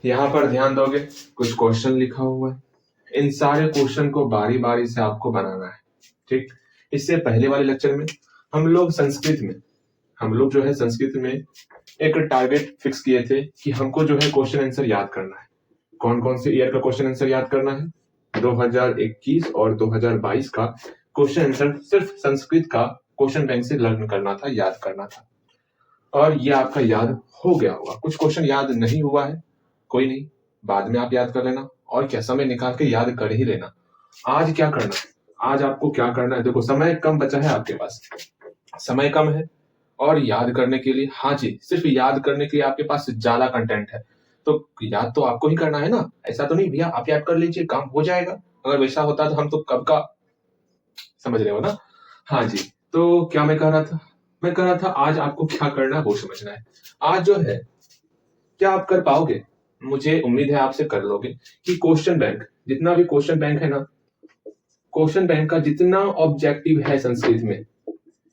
यहाँ पर ध्यान दोगे, कुछ क्वेश्चन लिखा हुआ है। इन सारे क्वेश्चन को बारी बारी से आपको बनाना है। ठीक, इससे पहले वाले लेक्चर में हम लोग जो है संस्कृत में एक टारगेट फिक्स किए थे कि हमको जो है क्वेश्चन आंसर याद करना है। कौन कौन से ईयर का क्वेश्चन आंसर याद करना है? 2021 और 2022 का क्वेश्चन आंसर सिर्फ संस्कृत का क्वेश्चन बैंक से लर्न करना था, याद करना था। और ये आपका याद हो गया होगा। कुछ क्वेश्चन याद नहीं हुआ है, कोई नहीं, बाद में आप याद कर लेना। और क्या, समय निकाल के याद कर ही लेना। आज क्या करना है, आज आपको क्या करना है, देखो समय कम बचा है आपके पास, समय कम है और याद करने के लिए, हाँ जी, सिर्फ याद करने के लिए आपके पास ज्यादा कंटेंट है, तो याद तो आपको ही करना है ना। ऐसा तो नहीं भैया आप याद कर लीजिए काम हो जाएगा, अगर वैसा होता तो हम तो कब का, समझ रहे हो ना। हाँ जी, तो क्या मैं कह रहा था आज आपको क्या करना है वो समझना है। आज जो है क्या आप कर पाओगे? मुझे उम्मीद है आपसे कर लोगे। कि क्वेश्चन बैंक, जितना भी क्वेश्चन बैंक है ना, क्वेश्चन बैंक का जितना ऑब्जेक्टिव है संस्कृत में,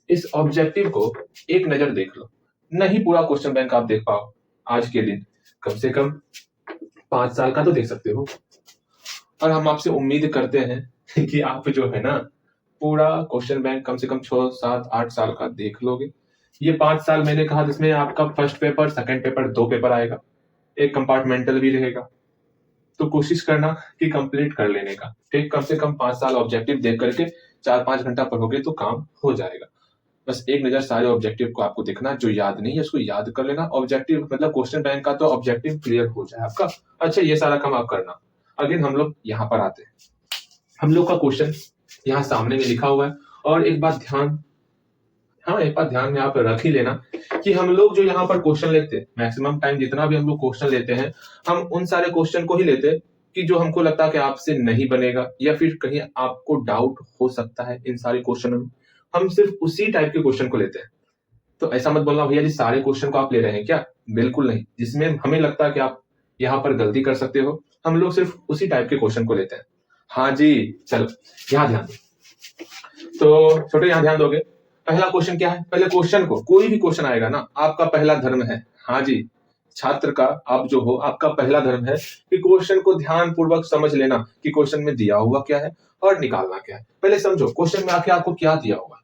इस ऑब्जेक्टिव को एक नजर देख लो। नहीं पूरा क्वेश्चन बैंक आप देख पाओ आज के दिन, कम से कम 5 साल का तो देख सकते हो। और हम आपसे उम्मीद करते हैं कि आप जो है ना पूरा क्वेश्चन बैंक कम से कम 6, 7, 8 साल का देख लोगे। ये 5 साल मैंने कहा जिसमें आपका first paper, second paper, 2 paper आएगा, एक कंपार्टमेंटल भी रहेगा। तो कोशिश करना कि कंप्लीट कर लेने का। ठीक, कम से कम 5 साल ऑब्जेक्टिव देख करके 4-5 घंटा पढ़ोगे तो काम हो जाएगा। बस एक नजर सारे ऑब्जेक्टिव को आपको देखना, जो याद नहीं है उसको याद कर लेना। ऑब्जेक्टिव मतलब क्वेश्चन बैंक का तो ऑब्जेक्टिव क्लियर हो जाए आपका। अच्छा, ये सारा काम आप करना। अगेन हम लोग यहाँ पर आते हैं। हम लोग का क्वेश्चन यहाँ सामने में लिखा हुआ है। और एक बात ध्यान में आप रख ही लेना कि हम लोग जो यहाँ पर क्वेश्चन लेते हैं, मैक्सिमम टाइम जितना भी हम लोग क्वेश्चन लेते हैं, हम उन सारे क्वेश्चन को ही लेते हैं कि जो हमको लगता है कि आपसे नहीं बनेगा या फिर कहीं आपको डाउट हो सकता है इन सारे क्वेश्चन में। हम सिर्फ उसी टाइप के क्वेश्चन को लेते हैं। तो ऐसा मत बोलना भैया जी सारे क्वेश्चन को आप ले रहे हैं क्या, बिल्कुल नहीं। जिसमें हमें लगता है कि आप यहाँ पर गलती कर सकते हो, हम लोग सिर्फ उसी टाइप के क्वेश्चन को लेते हैं। हाँ जी, चलो यहाँ ध्यान दो। तो छोटे यहाँ ध्यान दोगे, पहला क्वेश्चन क्या है? पहले क्वेश्चन को, कोई भी क्वेश्चन आएगा ना, आपका पहला धर्म है, हाँ जी, छात्र का आप जो हो, आपका पहला धर्म है कि क्वेश्चन को ध्यान पूर्वक समझ लेना कि क्वेश्चन में दिया हुआ क्या है और निकालना क्या है। पहले समझो क्वेश्चन में आखिर आपको क्या दिया होगा,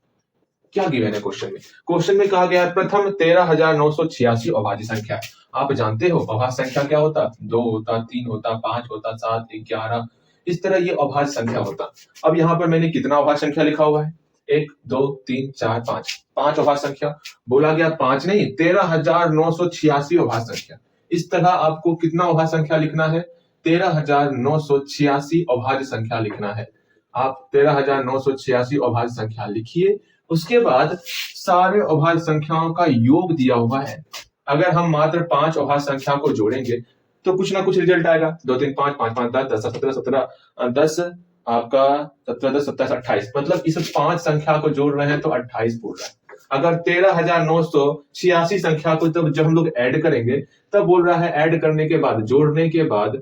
क्या गिवन है क्वेश्चन में। क्वेश्चन में कहा गया है प्रथम 13,986 अभाज्य संख्या। आप जानते हो अभाज्य संख्या क्या होता? 2 होता, 3 होता, 5 होता, 7, 11, इस तरह ये अभाज्य संख्या होता। अब यहाँ पर मैंने कितना अभाज्य संख्या लिखा हुआ है? 1, 2, 3, 4, 5, 5 अभाज्य संख्या। बोला गया 5 नहीं, 13,986 अभाज्य संख्या। इस तरह आपको कितना अभाज्य संख्या लिखना है? 13,986 अभाज्य संख्या लिखना है। आप 13,986 अभाज्य संख्या लिखिए। उसके बाद सारे अभाज्य संख्याओं का योग दिया हुआ है। अगर हम मात्र 5 अभाज्य संख्या को जोड़ेंगे तो कुछ ना कुछ रिजल्ट आएगा। 2, 3, 5, 5, 5, 10, 10, 17, 17, 10, आपका 17, 10, 27, 28, मतलब इस 5 संख्या को जोड़ रहे हैं तो 28 बोल रहा है। अगर 13,986 संख्या को जब हम लोग ऐड करेंगे तब बोल रहा है ऐड करने के बाद, जोड़ने के बाद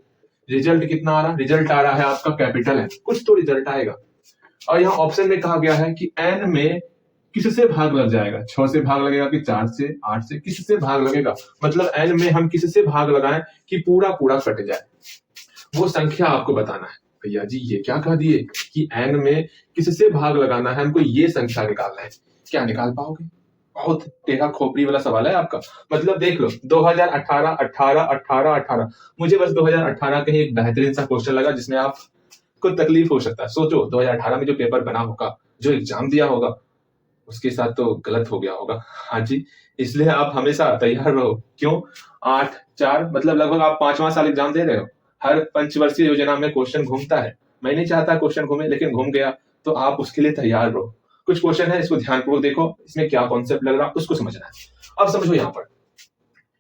रिजल्ट कितना आ रहा है? रिजल्ट आ रहा है आपका कैपिटल है, कुछ तो रिजल्ट आएगा। और यहाँ ऑप्शन में कहा गया है कि n में किससे भाग लग जाएगा? 6 से भाग लगेगा कि 4 से, 8 से, किससे भाग लगेगा? मतलब n में हम किससे भाग लगाएं कि पूरा पूरा कट जाए, वो संख्या आपको बताना है। भैया जी ये क्या कह दिए कि n में किससे भाग लगाना है, हमको ये संख्या निकालना है। क्या निकाल पाओगे? बहुत टेढ़ा खोपड़ी वाला सवाल है आपका। मतलब देख लो 2018, 18, 18, 18, मुझे बस 2018 का ही एक बेहतरीन सा क्वेश्चन लगा जिसमें आप को तकलीफ हो सकता है। सोचो 2018 में जो पेपर बना होगा, जो एग्जाम दिया होगा, उसके साथ तो गलत हो गया होगा। हाँ जी, इसलिए आप हमेशा तैयार रहो। क्यों? 8, 4 मतलब लगभग आप 5वां साल एग्जाम दे रहे हो। हर पंचवर्षीय योजना में क्वेश्चन घूमता है। मैं नहीं चाहता क्वेश्चन घूमे, लेकिन घूम गया तो आप उसके लिए तैयार रहो। कुछ क्वेश्चन है, इसको ध्यानपूर्वक देखो, इसमें क्या कॉन्सेप्ट लग रहा है उसको समझना है। अब समझो, यहाँ पर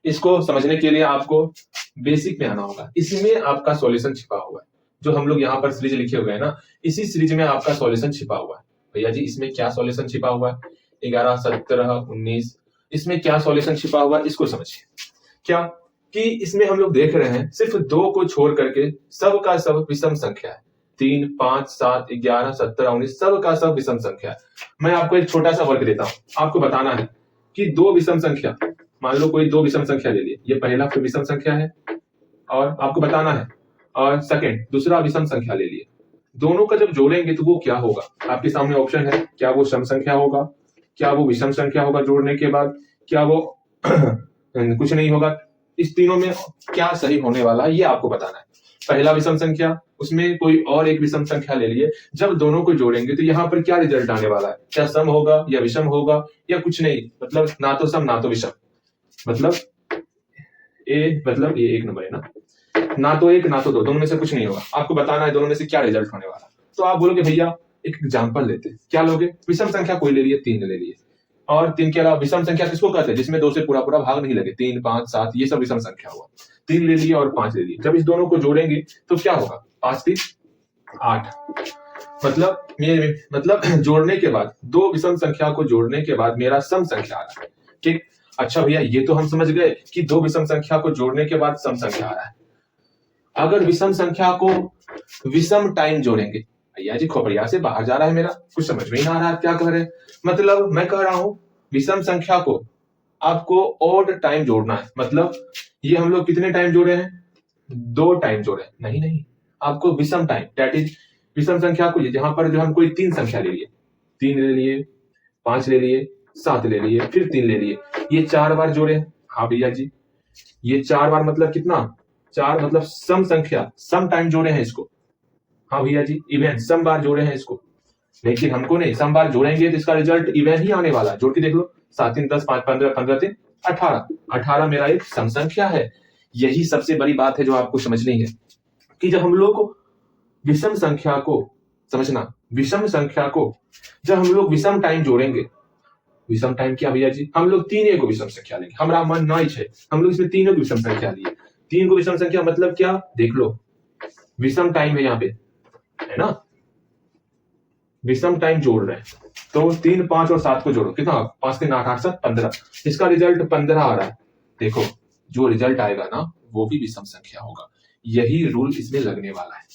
इसको समझने के लिए आपको बेसिक में आना होगा। इसमें आपका सॉल्यूशन छिपा हुआ है। जो हम लोग यहाँ पर सीरीज लिखे हुए हैं ना, इसी सीरीज में आपका सॉल्यूशन छिपा हुआ है। भैया जी इसमें क्या सॉल्यूशन छिपा हुआ है? 11, 17, 19, इसमें क्या सॉल्यूशन छिपा हुआ है इसको समझिए। क्या कि इसमें हम लोग देख रहे हैं सिर्फ 2 को छोड़ करके सब का सब विषम संख्या है। 3, 5, 7, 11, 17, 19 सब का सब विषम संख्या है। मैं आपको एक छोटा सा वर्क देता हूं, आपको बताना है कि 2 विषम संख्या, मान लो कोई 2 विषम संख्या ले लिए, ये पहला विषम संख्या है और आपको बताना है। और सेकंड, दूसरा विषम संख्या ले लिए, दोनों का जब जोड़ेंगे तो वो क्या होगा, आपके सामने ऑप्शन है, क्या वो सम संख्या होगा, क्या वो विषम संख्या होगा जोड़ने के बाद, क्या वो कुछ नहीं होगा। इस तीनों में क्या सही होने वाला है ये आपको बताना है। पहला विषम संख्या, उसमें कोई और एक विषम संख्या ले लिए, जब दोनों को जोड़ेंगे तो यहाँ पर क्या रिजल्ट आने वाला है, क्या सम होगा या विषम होगा या कुछ नहीं, मतलब ना तो सम ना तो विषम, मतलब ये एक नंबर है ना तो एक ना तो दो, दोनों में से कुछ नहीं होगा। आपको बताना है दोनों में से क्या रिजल्ट होने वाला। तो आप बोलोगे भैया एक एग्जांपल लेते हैं, क्या लोगे, विषम संख्या कोई ले लिए, 3 ले लिए, और 3 के अलावा विषम संख्या किसको कहते हैं, जिसमें 2 से पूरा पूरा भाग नहीं लगे, 3 5 7 ये सब विषम संख्या हुआ। 3 ले लिए और 5 ले लिए, जब इस दोनों को जोड़ेंगे तो क्या होगा, 5 3 8, मतलब जोड़ने के बाद, दो विषम संख्या को जोड़ने के बाद मेरा सम संख्या आ रहा है। ठीक, अच्छा भैया ये तो हम समझ गए कि दो विषम संख्या को जोड़ने के बाद सम संख्या आ रहा है। अगर विषम संख्या को विषम टाइम जोड़ेंगे, भैया जी खोपड़िया से बाहर जा रहा है मेरा, कुछ समझ में ही ना आ रहा है क्या कह रहे हैं। मतलब मैं कह रहा हूं विषम संख्या को आपको ऑड टाइम जोड़ना है, मतलब ये हम लोग कितने टाइम जोड़े हैं, 2 टाइम जोड़े, नहीं आपको विषम टाइम, दैट इज विषम संख्या को जहां पर जो हम कोई 3 संख्या ले लिए, 3 ले लिए, 5 ले लिए, 7 ले लिए, फिर 3 ले लिए, ये 4 बार जोड़े। हाँ भैया जी, ये 4 बार मतलब कितना, 4 मतलब सम संख्या, सम टाइम जोड़े हैं इसको। हाँ भैया जी, इवन सम बार जोड़े हैं इसको, लेकिन हमको नहीं, सम बार जोड़ेंगे तो इसका रिजल्ट इवन ही आने वाला है। जोड़ के देख लो, 7 3 10 5 15 15 3 18, 18 मेरा एक सम संख्या है। यही सबसे बड़ी बात है जो आपको समझनी है कि जब हम लोग विषम संख्या को, समझना, विषम संख्या को जब हम लोग विषम टाइम जोड़ेंगे, विषम टाइम क्या भैया जी, हम लोग 3 को विषम संख्या लेंगे, हमारा मन नाइच है, हम लोग इसमें 3 को विषम संख्या लिए। 3 को विषम संख्या मतलब क्या, देख लो, विषम टाइम है यहाँ पे, है ना, विषम टाइम जोड़ रहे हैं, तो 3 5 और 7 को जोड़ो, कितना, 5 3 8 8 7 15, इसका रिजल्ट 15 आ रहा है। देखो जो रिजल्ट आएगा ना वो भी विषम संख्या होगा, यही रूल इसमें लगने वाला है।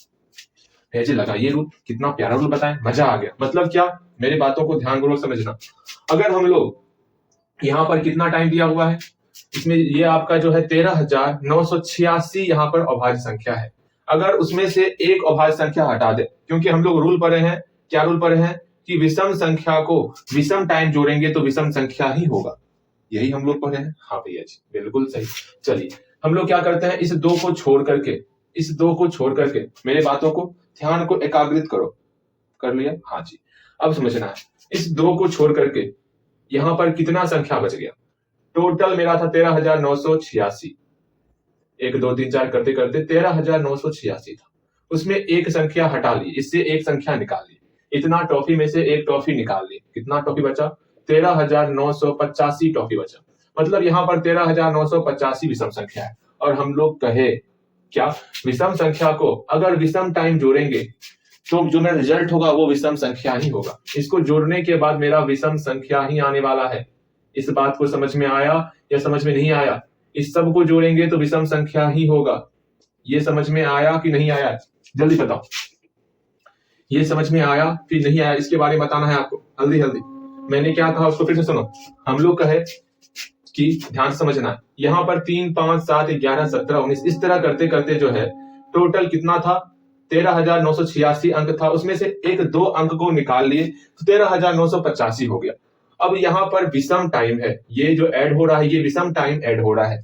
जी लगाइए रूल, कितना प्यारा रूल बताएं, मजा आ गया। मतलब क्या, मेरी बातों को ध्यानपूर्वक समझना। अगर हम लोग यहाँ पर कितना टाइम दिया हुआ है, इसमें ये आपका जो है 13,986 यहाँ पर अभाज्य संख्या है। अगर उसमें से एक अभाज्य संख्या हटा दे, क्योंकि हम लोग रूल पढ़े हैं, क्या रूल पढ़े हैं कि विषम संख्या को विषम टाइम जोड़ेंगे तो विषम संख्या ही होगा, यही हम लोग पढ़े हैं। हाँ भैया जी बिल्कुल सही। चलिए हम लोग क्या करते हैं, इस 2 को छोड़ करके मेरे बातों को, ध्यान को एकाग्रित करो, कर लिया, हाँ जी। अब समझना है, इस 2 को छोड़ करके यहां पर कितना संख्या बच गया, टोटल मेरा था 13,986, 1 2 3 4 करते करते 13,986 था, उसमें एक संख्या हटा ली, इससे एक संख्या निकाल ली, इतना टॉफी में से एक टॉफी निकाल ली, कितना टॉफी बचा, 13,985 टॉफी बचा। मतलब यहाँ पर 13,985 विषम संख्या है, और हम लोग कहे क्या, विषम संख्या को अगर विषम टाइम जोड़ेंगे तो जो मेरा रिजल्ट होगा वो विषम संख्या ही होगा। इसको जोड़ने के बाद मेरा विषम संख्या ही आने वाला है। इस बात को समझ में आया या समझ में नहीं आया, इस सब को जोड़ेंगे तो विषम संख्या ही होगा। ये समझ में आया कि नहीं आया, जल्दी बताओ, ये समझ में आया कि नहीं आया, इसके बारे में बताना है आपको, जल्दी जल्दी। मैंने क्या कहा उसको फिर से सुनो। हम लोग कहे कि ध्यान समझना है, यहाँ पर 3 5 7 11 17 19 इस तरह करते करते जो है टोटल कितना था, 13,986 अंक था, उसमें से एक 2 अंक को निकाल लिए तो 13,985 हो गया। अब यहाँ पर विषम टाइम है, ये जो ऐड हो रहा है ये विषम टाइम ऐड हो रहा है।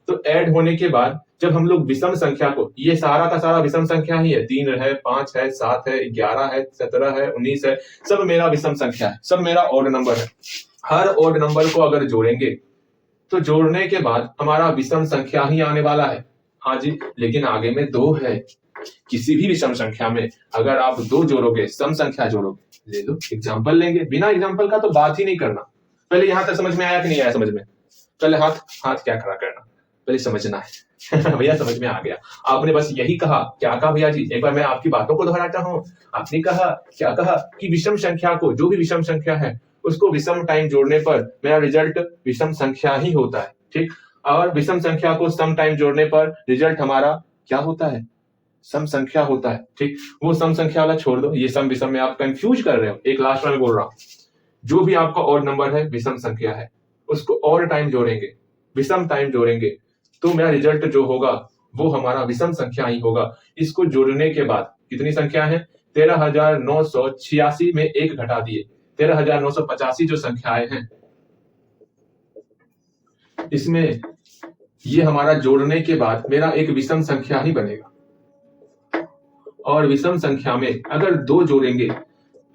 तो ऐड होने के बाद जब हम लोग विषम संख्या को, ये सारा का सारा विषम संख्या ही है, 3 है 5 है 7 है 11 है 17 है 19 है, सब मेरा विषम संख्या है, सब मेरा ऑड नंबर है। हर ऑड नंबर को अगर जोड़ेंगे तो जोड़ने के बाद हमारा विषम संख्या ही आने वाला है। हाँ जी, लेकिन आगे में 2 है, किसी भी विषम संख्या में अगर आप 2 जोड़ोगे, सम संख्या जोड़ोगे, ले लो एग्जांपल लेंगे, बिना एग्जांपल का तो बात ही नहीं करना। पहले यहां तक समझ में आया कि नहीं आया, समझ में, पहले हाथ क्या खड़ा करना, पहले समझना है। भैया समझ में आ गया, आपने बस यही कहा, क्या कहा भैया जी, एक बार मैं आपकी बातों को दोहराता हूँ। आपने कहा, क्या कहा कि विषम संख्या को, जो भी विषम संख्या है उसको विषम टाइम जोड़ने पर मेरा रिजल्ट विषम संख्या ही होता है, ठीक। और विषम संख्या को सम टाइम जोड़ने पर रिजल्ट हमारा क्या होता है, सम संख्या होता है, ठीक। वो सम संख्या वाला छोड़ दो, ये सम विषम में आप कंफ्यूज कर रहे हो। एक लास्ट में बोल रहा हूं, जो भी आपका ऑड नंबर है विषम संख्या है, उसको और टाइम जोड़ेंगे, विषम टाइम जोड़ेंगे तो मेरा रिजल्ट जो होगा वो हमारा विषम संख्या ही होगा। इसको जोड़ने के बाद कितनी संख्या है? 13,986 में एक घटा दिए, 13,985 जो संख्याएं हैं इसमें ये हमारा जोड़ने के बाद मेरा एक विषम संख्या ही बनेगा। और विषम संख्या में अगर दो जोड़ेंगे,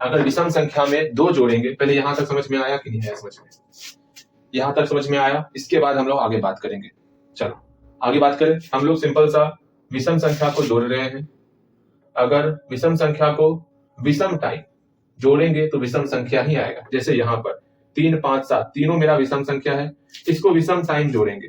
अगर विषम संख्या में दो जोड़ेंगे, पहले यहां तक समझ में आया कि नहीं आया? समझ में, यहां तक समझ में आया। इसके बाद हम लोग आगे बात करेंगे। चलो आगे बात करें। हम लोग सिंपल सा विषम संख्या को जोड़ रहे हैं। अगर विषम संख्या को विषम टाइम जोड़ेंगे तो विषम संख्या ही आएगा। जैसे यहाँ पर 3, 5, 7 तीनों मेरा विषम संख्या है। इसको विषम टाइम जोड़ेंगे,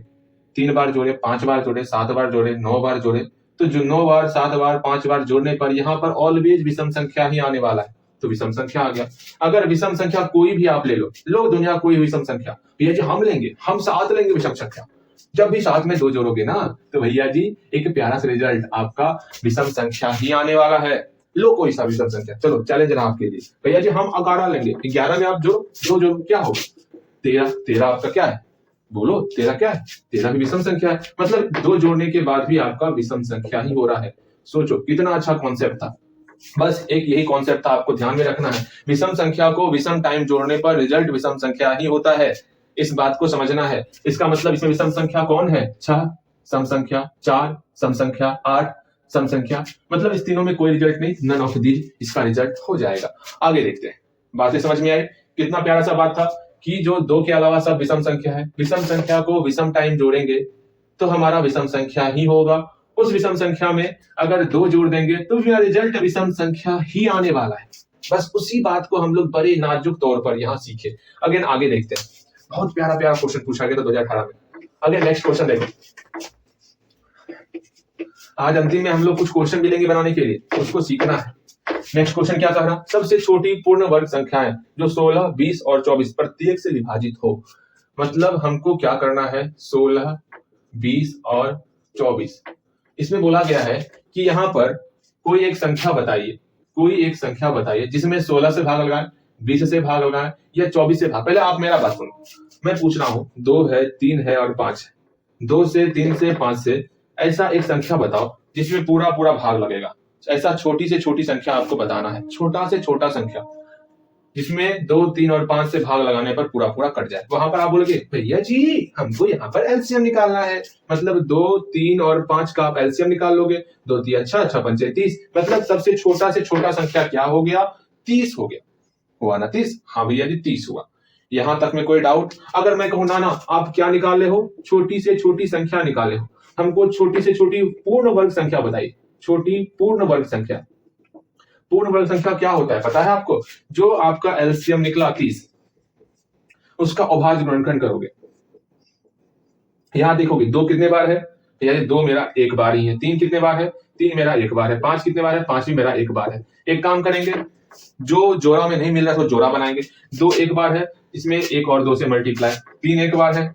3 बार जोड़े, 5 बार जोड़े, 7 बार जोड़े, 9 बार जोड़े, तो जो 9 बार, 7 बार, 5 बार जोड़ने पर यहाँ पर ऑलवेज विषम संख्या ही आने वाला है, तो विषम संख्या आ गया। अगर विषम संख्या कोई भी आप ले लो दुनिया कोई विषम संख्या, भैया जी हम लेंगे, हम 7 लेंगे विषम संख्या। जब भी साथ में 2 जोड़ोगे ना तो भैया जी एक प्यारा सा रिजल्ट आपका विषम संख्या ही आने वाला है। लो कोई सा विषम संख्या, चलो चैलेंज रहा आपके लिए। भैया जी हम 11 लेंगे, 11 में आप जोड़ो क्या होगा? 13 आपका क्या है? बोलो 13 क्या है? 13 भी विषम संख्या है। मतलब 2 जोड़ने के बाद भी आपका विषम संख्या ही हो रहा है। सोचो कितना अच्छा कॉन्सेप्ट था। बस एक यही कॉन्सेप्ट था, आपको ध्यान में रखना है। विषम संख्या को विषम टाइम जोड़ने पर रिजल्ट विषम संख्या ही होता है। इस बात को समझना है। इसका मतलब इसमें विषम संख्या कौन है? 6 सम संख्या, 4 सम संख्या, 8 सम संख्या, मतलब इस तीनों में कोई रिजल्ट नहीं, नन ऑफ दीज इसका रिजल्ट हो जाएगा। आगे देखते हैं। बातें समझ में आई? कितना प्यारा सा बात था कि जो 2 के अलावा सब विषम संख्या है, विषम संख्या को विषम टाइम जोड़ेंगे तो हमारा विषम संख्या ही होगा। उस विषम संख्या में अगर 2 जोड़ देंगे तो मेरा रिजल्ट विषम संख्या ही आने वाला है। बस उसी बात को हम लोग बड़े नाजुक तौर पर यहाँ सीखे। अगेन आगे देखते हैं। बहुत प्यारा प्यारा क्वेश्चन पूछा गया था 2018 में। अगेन नेक्स्ट क्वेश्चन देखो। आज अंतिम में हम लोग कुछ क्वेश्चन मिलेंगे बनाने के लिए, उसको सीखना है। नेक्स्ट क्वेश्चन क्या कह रहा? सबसे छोटी पूर्ण वर्ग संख्याएं जो 16, 20 और 24 प्रत्येक से विभाजित हो। मतलब हमको क्या करना है? 16, 20 और 24। इसमें बोला गया है कि यहाँ पर कोई एक संख्या बताइए, कोई एक संख्या बताइए जिसमें 16 से भाग लगाए, 20 से भाग लगाए या 24 से भाग। पहले आप मेरा बात सुनो, मैं पूछ रहा हूं 2 है, 3 है और 5 है। 2 से, 3 से, 5 से ऐसा एक संख्या बताओ जिसमें पूरा पूरा भाग लगेगा। ऐसा छोटी से छोटी संख्या आपको बताना है, छोटा से छोटा संख्या जिसमें 2, 3 और 5 से भाग लगाने पर पूरा पूरा कट जाए। वहां पर आप बोलोगे भैया जी हमको यहाँ पर एलसीएम निकालना है, मतलब 2, 3 और 5 का आप एलसीएम निकाल लोगे। 2 3 अच्छा 5 30, मतलब सबसे छोटा से छोटा संख्या क्या हो गया? 30 हो गया। हुआ ना 30? हाँ भैया जी 30 हुआ। यहां तक में कोई डाउट? अगर मैं कहूं ना आप क्या निकाले हो? छोटी से छोटी संख्या निकाले हो। हमको छोटी से छोटी पूर्ण वर्ग संख्या बताइए। छोटी पूर्ण वर्ग संख्या, पूर्ण वर्ग संख्या क्या होता है पता है आपको? जो आपका एलसीएम निकला 30, उसका अभाज्य गुणनखंड करोगे। यहां देखोगे 2 कितने बार है? यानी 2 मेरा एक बार ही है। 3 कितने बार है? 3 मेरा एक बार है। 5 कितने बार है? 5 भी मेरा एक बार है। एक काम करेंगे, जो जोड़ा में नहीं मिल रहा है तो जोड़ा बनाएंगे। 2 एक बार है, इसमें 1 और 2 से मल्टीप्लाई। 3 एक बार है,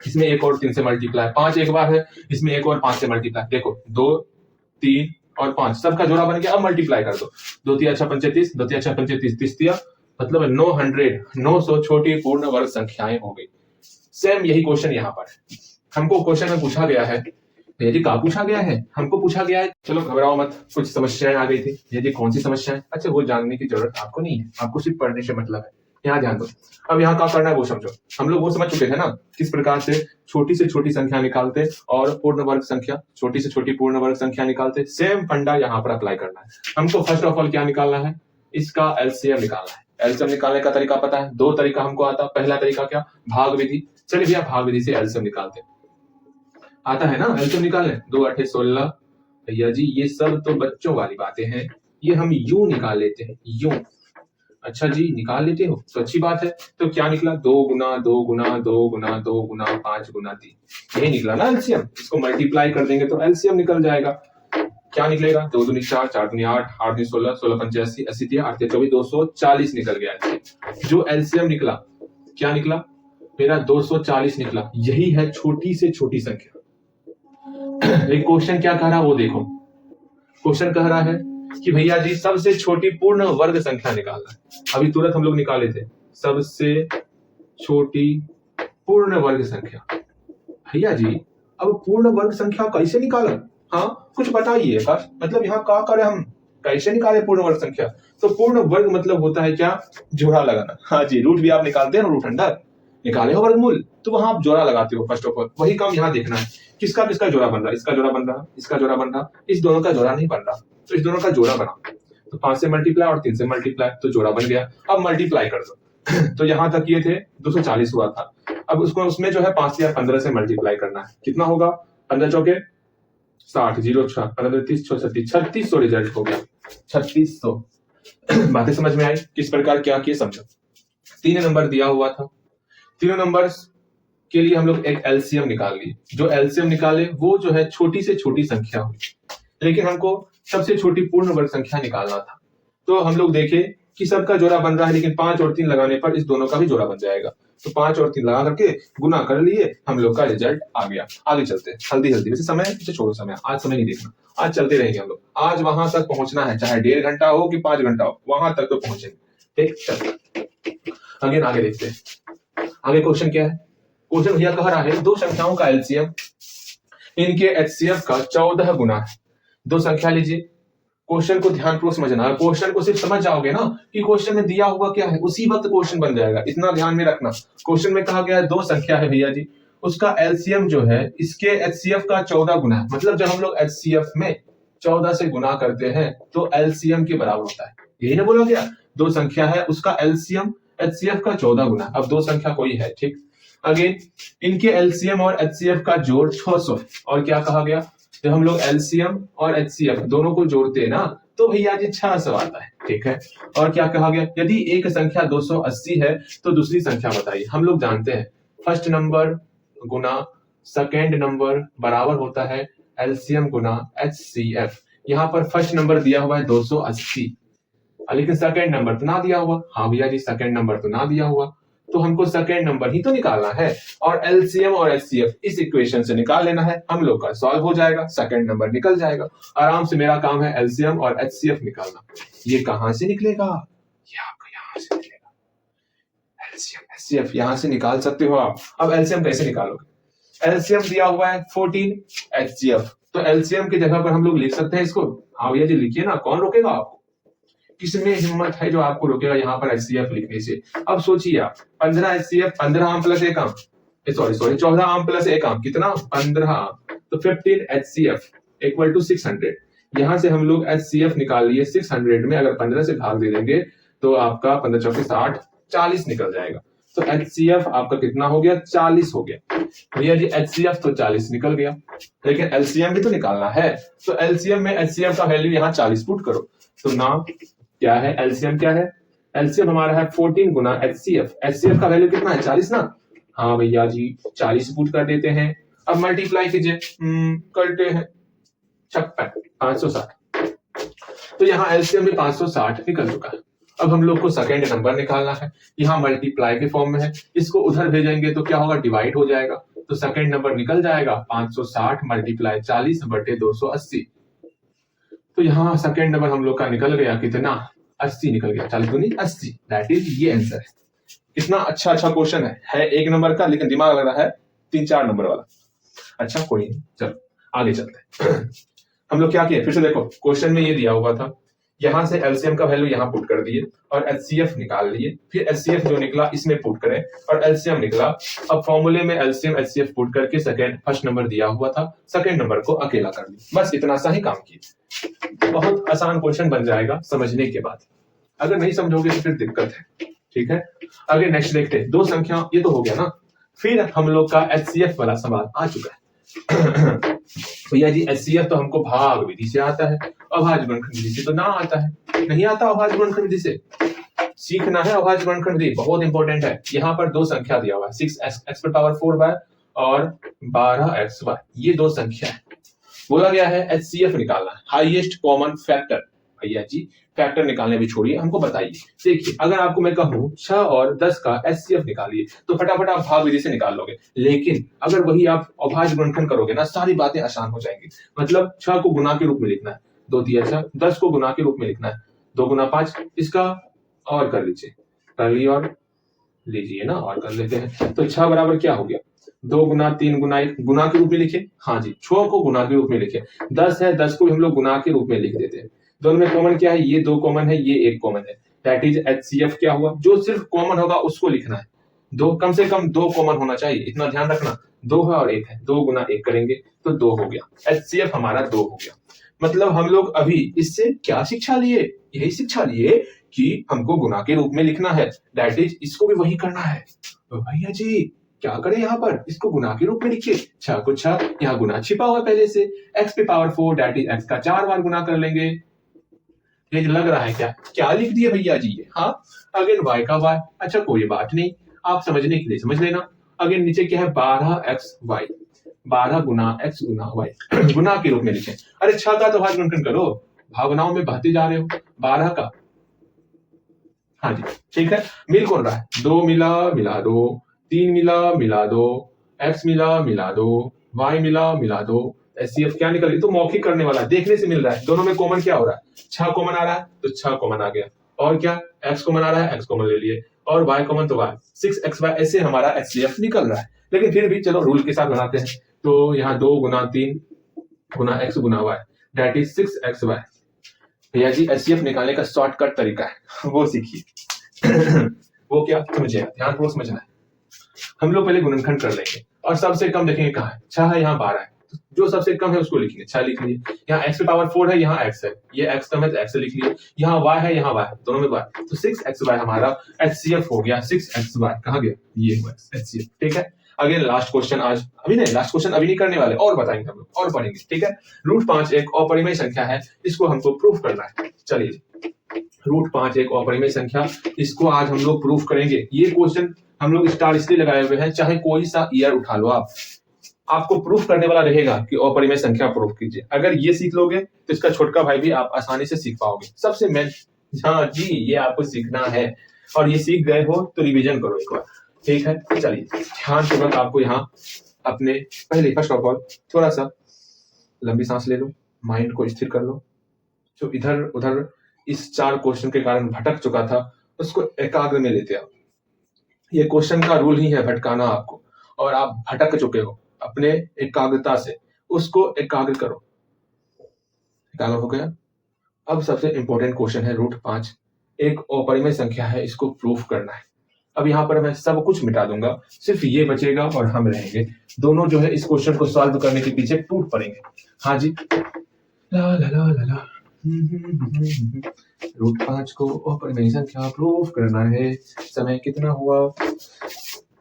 इसमें 1 और 3 से मल्टीप्लाई। 5 एक बार है, इसमें 1 और 5 से मल्टीप्लाई। देखो 2, 3 और 5 सबका जोड़ा बन गया। अब मल्टीप्लाई कर दो। 2 3 अच्छा 35, 2 3 अच्छा 35, 30 दिया, मतलब 900 छोटी पूर्ण वर्ग संख्याएं हो गई। सेम यही क्वेश्चन यहाँ पर हमको क्वेश्चन में पूछा गया है। भैया जी कहा पूछा गया है? हमको पूछा गया है, चलो घबराओ मत, कुछ समस्याएं आ गई थी। भैया जी कौन सी समस्याएं? अच्छा वो जानने की जरूरत आपको नहीं है, आपको सिर्फ पढ़ने से मतलब है। यहाँ ध्यान दो। अब यहाँ क्या करना है वो समझो। हम लोग वो समझ चुके थे ना किस प्रकार से छोटी संख्या निकालते और पूर्ण वर्ग संख्या, छोटी से छोटी पूर्ण वर्ग संख्या निकालते। सेम फंडा यहाँ पर अप्लाई करना है। हमको फर्स्ट ऑफ ऑल क्या निकालना है? इसका एलसीएम निकालना है। एलसीएम निकालने का तरीका पता है? 2 तरीका हमको आता। पहला तरीका क्या? भाग विधि। चलिए भैया भाग विधि से एलसीएम निकालते। आता है ना एलसीएम निकालने? 2 8 16। भैया जी ये सब तो बच्चों वाली बातें हैं, ये हम यूं निकाल लेते हैं, यूं। अच्छा जी निकाल लेते हो तो अच्छी बात है। तो क्या निकला? 2 गुना 2 गुना 2 गुना 2 गुना 5 गुना 3, यही निकला ना एलसीएम। इसको मल्टीप्लाई कर देंगे तो एलसीएम निकल जाएगा। क्या निकलेगा? 2 दूनी 4, 4 दूनी 8, 8 दूनी 16, 16 पंचे 80, 80 दिया 8 24, 240 निकल गया एलसीएम। जो एलसीएम निकला क्या निकला? मेरा 240 निकला। यही है छोटी से छोटी संख्या। एक क्वेश्चन क्या कह रहा है वो देखो। क्वेश्चन कह रहा है कि भैया जी सबसे छोटी पूर्ण वर्ग संख्या निकालना है। अभी तुरंत हम लोग निकाले थे सबसे छोटी पूर्ण वर्ग संख्या। भैया जी अब पूर्ण वर्ग संख्या कैसे निकाला? हाँ, कुछ बताइए आकाश, मतलब यहाँ क्या करें हम, कैसे निकाले पूर्ण वर्ग संख्या? तो पूर्ण वर्ग मतलब होता है क्या? जोड़ा लगाना। हाँ जी, रूट भी आप निकालते हैं ना, रूट अंडर निकाले हो वर्गमूल, तो वहां आप जोड़ा लगाते हो। फर्स्ट ऑफ ऑल वही काम यहाँ देखना है, किसका किसका जोड़ा बन रहा है, इसका जोड़ा बन रहा, इसका जोड़ा बन रहा, इस दोनों का जोड़ा नहीं बन रहा, तो इस दोनों का जोड़ा बना, तो 5 से मल्टीप्लाई और 3 से मल्टीप्लाई, तो जोड़ा बन गया। अब मल्टीप्लाई कर दो तो यहां तक ये थे 240 हुआ था। अब उसको उसमें जो है 5 या 15 से मल्टीप्लाई करना है, कितना होगा? 15 चौके 60, 0 6 15 30 3600 रिजल्ट हो गया, 3600। बातें समझ में आई? किस प्रकार क्या किए समझो। 3 नंबर दिया हुआ था, तीनों नंबर के लिए हम लोग एक एलसीएम निकाल लिए। जो एलसीएम निकाले वो जो है छोटी से छोटी संख्या हुई, लेकिन हमको सबसे छोटी पूर्ण वर्ग संख्या निकालना था। तो हम लोग देखे कि सबका जोड़ा बन रहा है, लेकिन 5 और 3 लगाने पर इस दोनों का भी जोड़ा बन जाएगा। तो 5 और 3 लगा करके गुना कर लिए, हम लोग का रिजल्ट आ गया। आगे चलते हैं हल्दी हल्दी, वैसे समय पीछे छोड़ो, समय आज समय नहीं देखना, आज चलते रहेंगे हम लोग। आज वहां तक पहुंचना है, चाहे 1.5 घंटा हो कि 5 घंटा हो, वहां तक तो पहुंचेंगे। ठीक, चलते अगेन आगे देखते हैं। आगे क्वेश्चन क्या है? क्वेश्चन भैया कह रहा है दो संख्याओं का एलसीएम इनके एचसीएफ का 14 गुना है। दो संख्या लीजिए, क्वेश्चन को ध्यानपूर्वक समझना है। क्वेश्चन को सिर्फ समझ जाओगे ना कि क्वेश्चन में दिया हुआ क्या है, उसी वक्त क्वेश्चन बन जाएगा। इतना ध्यान में रखना, क्वेश्चन में कहा गया है दो संख्या है भैया जी, उसका एलसीएम जो है इसके एचसीएफ का 14 गुना है। मतलब जब हम लोग एचसीएफ में 14 से गुना करते हैं तो एलसीएम के बराबर होता है। यही ना बोला गया, दो संख्या है उसका एलसीएम एचसीएफ का 14 गुना। अब दो संख्या कोई है, ठीक। अगेन इनके एलसीएम और एचसीएफ का जोड़ 600 है। और क्या कहा गया, जब हम लोग एलसीएम और एचसीएफ दोनों को जोड़ते हैं ना तो भैया जी 600 आता है, ठीक है। और क्या कहा गया, यदि एक संख्या 280 है तो दूसरी संख्या बताइए। हम लोग जानते हैं फर्स्ट नंबर गुना सेकेंड नंबर बराबर होता है एलसीएम गुना एचसीएफ। यहाँ पर फर्स्ट नंबर दिया हुआ है 280, लेकिन सेकेंड नंबर तो ना दिया हुआ। हाँ भैया जी, सेकेंड नंबर तो ना दिया हुआ, तो हमको सेकेंड नंबर ही तो निकालना है, और एलसीएम और एचसीएफ इस इक्वेशन से निकाल लेना है। हम लोग का सॉल्व हो जाएगा, सेकेंड नंबर निकल जाएगा आराम से। मेरा काम है एलसीएम और एचसीएफ निकालना। ये कहां से निकलेगा? ये आपका यहां से निकलेगा, एलसीएम एचसीएफ यहां से निकाल सकते हो आप। अब एलसीएम कैसे निकालोगे? एलसीएम दिया हुआ है 14, एचसीएफ, तो एलसीएम की जगह पर हम लोग लिख सकते हैं इसको। हाँ भैया जी लिखिए ना, कौन रोकेगा आपको? किसमें हिम्मत है जो आपको रोकेगा यहाँ पर एचसीएफ लिखने से? अब सोचिए आप, 15 एचसीएफ, 15 आम प्लस 1 आम, सॉरी 14 आम प्लस 1 आम, कितना? 15 आम, तो 15 एचसीएफ इक्वल टू 600। यहां से हम लोग एचसीएफ निकाल लिए 600 में, अगर 15 से भाग दे देंगे तो आपका 15 चौके 60, 40 निकल जाएगा। तो एचसीएफ आपका कितना हो गया? 40 हो गया। भैया जी एचसीएफ तो 40 निकल गया, लेकिन एलसीएम भी तो निकालना है। तो एलसीएम में एचसीएफ का वैल्यू यहाँ 40 पुट करो, तो ना क्या है, एलसीएम क्या है? एलसीएम हमारा है 14 गुना एचसीएफ। एचसीएफ का वैल्यू कितना है? 40 ना। हाँ भैया जी 40 पुट कर देते हैं। अब मल्टीप्लाई कीजिए, करते हैं 56, 560, तो यहाँ एलसीएम में 560 निकल चुका है। अब हम लोग को सेकेंड नंबर निकालना है, यहाँ मल्टीप्लाई के फॉर्म में है, इसको उधर भेजेंगे तो क्या होगा? डिवाइड हो जाएगा, तो सेकेंड नंबर निकल जाएगा 560 मल्टीप्लाई 40 बटे 280। तो यहाँ सेकेंड नंबर हम लोग का निकल गया कितना? 80 निकल गया, 40 दूनी 80, दैट इज ये आंसर है। कितना अच्छा क्वेश्चन है 1 नंबर का, लेकिन दिमाग लग रहा है 3-4 नंबर वाला। अच्छा कोई नहीं, चलो आगे चलते हैं। हम लोग क्या किए, फिर से देखो क्वेश्चन में ये दिया हुआ था, यहां से एलसीएम का वैल्यू यहाँ पुट कर दिए और एचसीएफ निकाल लिए, फिर एचसीएफ जो निकला इसमें पुट करें और एलसीएम निकला। अब फॉर्मूले में एलसीएम एचसीएफ पुट करके सेकंड फर्स्ट नंबर दिया हुआ था, सेकंड नंबर को अकेला कर लिया। बस इतना सा ही काम किया। बहुत आसान क्वेश्चन बन जाएगा समझने के बाद, अगर नहीं समझोगे तो फिर दिक्कत है, ठीक है। आगे नेक्स्ट देखते हैं, दो संख्या, ये तो हो गया ना। फिर हम लोग का एचसीएफ वाला सवाल आ चुका है। भैया जी एचसीएफ तो हमको भाग विधि से आता है, अभाज्य गुणनखंड विधि से तो ना आता है। नहीं आता अभाज्य गुणनखंड विधि से, सीखना है अभाज्य गुणनखंड विधि, बहुत इंपॉर्टेंट है। यहाँ पर दो संख्या दिया हुआ है 6x⁴y और 12xy, ये दो संख्या है। बोला गया है एचसीएफ निकालना है, हाईएस्ट कॉमन फैक्टर। भैया जी फैक्टर निकालने भी छोड़िए, हमको बताइए। देखिए अगर आपको मैं कहूं 6 और 10 का एचसीएफ निकालिए तो फटाफट आप भाग विधि से निकाल लोगे, लेकिन अगर वही आप अभाज्य गुणनखंड करोगे ना, सारी बातें आसान हो जाएंगी। मतलब 6 को गुना के रूप में लिखना है, 2 तिया 6, 10 को गुना के रूप में लिखना है, 2 गुना 5, इसका और कर लीजिए, कर लिया और लीजिए ना, और कर लेते हैं। तो 6 बराबर क्या हो गया? 2 गुना 3 गुना 1 गुना के रूप में लिखे, हाँ जी 6 को गुना के रूप में लिखे, 10 है 10 को भी हम लोग गुना के रूप में लिख देते हैं। दोनों में कॉमन क्या है, ये 2 कॉमन है, ये 1 कॉमन है, दैट इज HCF क्या हुआ, जो सिर्फ कॉमन होगा उसको लिखना है। दो कम से कम 2 कॉमन होना चाहिए, इतना ध्यान रखना। 2 है और 1 है, 2 गुना 1 करेंगे तो 2 हो गया, HCF हमारा 2 हो गया। मतलब हम लोग अभी इससे क्या शिक्षा लिए, यही शिक्षा लिए कि हमको गुना के रूप में लिखना है, दैट इज इसको भी वही करना है। तो भैया जी क्या करें, यहाँ पर इसको गुना के रूप में लिखिए, 6 को 6, यहाँ गुना छिपा हुआ पहले से, x पे पावर 4 दैट इज x का 4 बार गुना कर लेंगे। ये लग रहा है क्या, क्या लिख दिए भैया जी ये, हाँ अगेन y का y, अच्छा कोई बात नहीं, आप समझने के लिए समझ लेना। अगेन नीचे क्या है 12xy, 12 गुना x गुना y गुना के रूप में लिखें। अरे 6 का तो भाग गुणन करो, भावनाओं में बहते जा रहे हो, 12 का, हाँ जी ठीक है। मिल कौन रहा है, 2 मिला मिला दो, 3 मिला मिला दो, x मिला मिला दो, y मिला मिला दो, HCF क्या निकल, तो मौखिक करने वाला देखने से मिल रहा है। दोनों में कॉमन क्या हो रहा है, 6 कॉमन आ रहा है तो 6 कॉमन आ गया, और क्या x कॉमन आ रहा है, x कॉमन ले लिए, और y कॉमन तो y, 6xy, ऐसे हमारा HCF निकल रहा है। लेकिन फिर भी चलो रूल के साथ बनाते हैं, तो यहाँ 2 गुना 3 गुना x Guna y that is 6xy। भैया जी HCF निकालने का शॉर्टकट तरीका है, वो सीखिए। वो क्या समझिए, ध्यान पूर्वक समझना है। हम लोग पहले गुणनखंड कर लेंगे और सबसे कम देखेंगे कहाँ है, 6 है यहाँ 12 है, तो जो सबसे कम है उसको लिखेंगे, 6 लिख लिए। यहाँ x पे पावर 4 है, यहाँ x है, ये x कम है तो x लिख लिए, यहाँ y है यहाँ y है, दोनों में y, तो 6xy हमारा HCF हो गया। 6xy कहाँ गया, ये हुआ HCF, ठीक है। अगेन लास्ट क्वेश्चन आज, अभी नहीं लास्ट क्वेश्चन अभी नहीं करने वाले, और बताएंगे हम लोग और पढ़ेंगे, ठीक है। √5 एक अपरिमेय संख्या है, इसको हमको प्रूफ करना है। चलिए √5 एक अपरिमेय संख्या, इसको आज हम लोग प्रूफ करेंगे। ये क्वेश्चन हम लोग स्टार इसलिए लगाए हुए हैं, चाहे कोई सा ईयर उठा लो आप, आपको प्रूफ करने वाला रहेगा कि अपरिमेय संख्या प्रूफ कीजिए। अगर ये सीख लोगे तो इसका छोटका भाई भी आप आसानी से सीख पाओगे। सबसे मेन, हाँ जी ये आपको सीखना है, और ये सीख गए हो तो रिवीजन करो एक बार, ठीक है। चलिए ध्यान पूर्वक आपको यहाँ अपने पहले फर्स्ट ऑफ ऑल थोड़ा सा लंबी सांस ले लो, माइंड को स्थिर कर लो। जो इधर उधर इस 4 क्वेश्चन के कारण भटक चुका था उसको एकाग्र में लेते आओ। ये क्वेश्चन का रूल ही है भटकाना आपको, और आप भटक चुके हो, अपने एकाग्रता से उसको एकाग्र करो। एकाग्र हो गया। अब सबसे इंपॉर्टेंट क्वेश्चन है √5 एक अपरिमेय संख्या है, इसको प्रूफ करना है। अब यहाँ पर मैं सब कुछ मिटा दूंगा, सिर्फ ये बचेगा और हम रहेंगे। दोनों जो है इस क्वेश्चन को सॉल्व करने के पीछे टूट पड़ेंगे। हाँ जी, ला ला ला ला ला √5 को अपरिमेय संख्या प्रूफ करना है। समय कितना हुआ,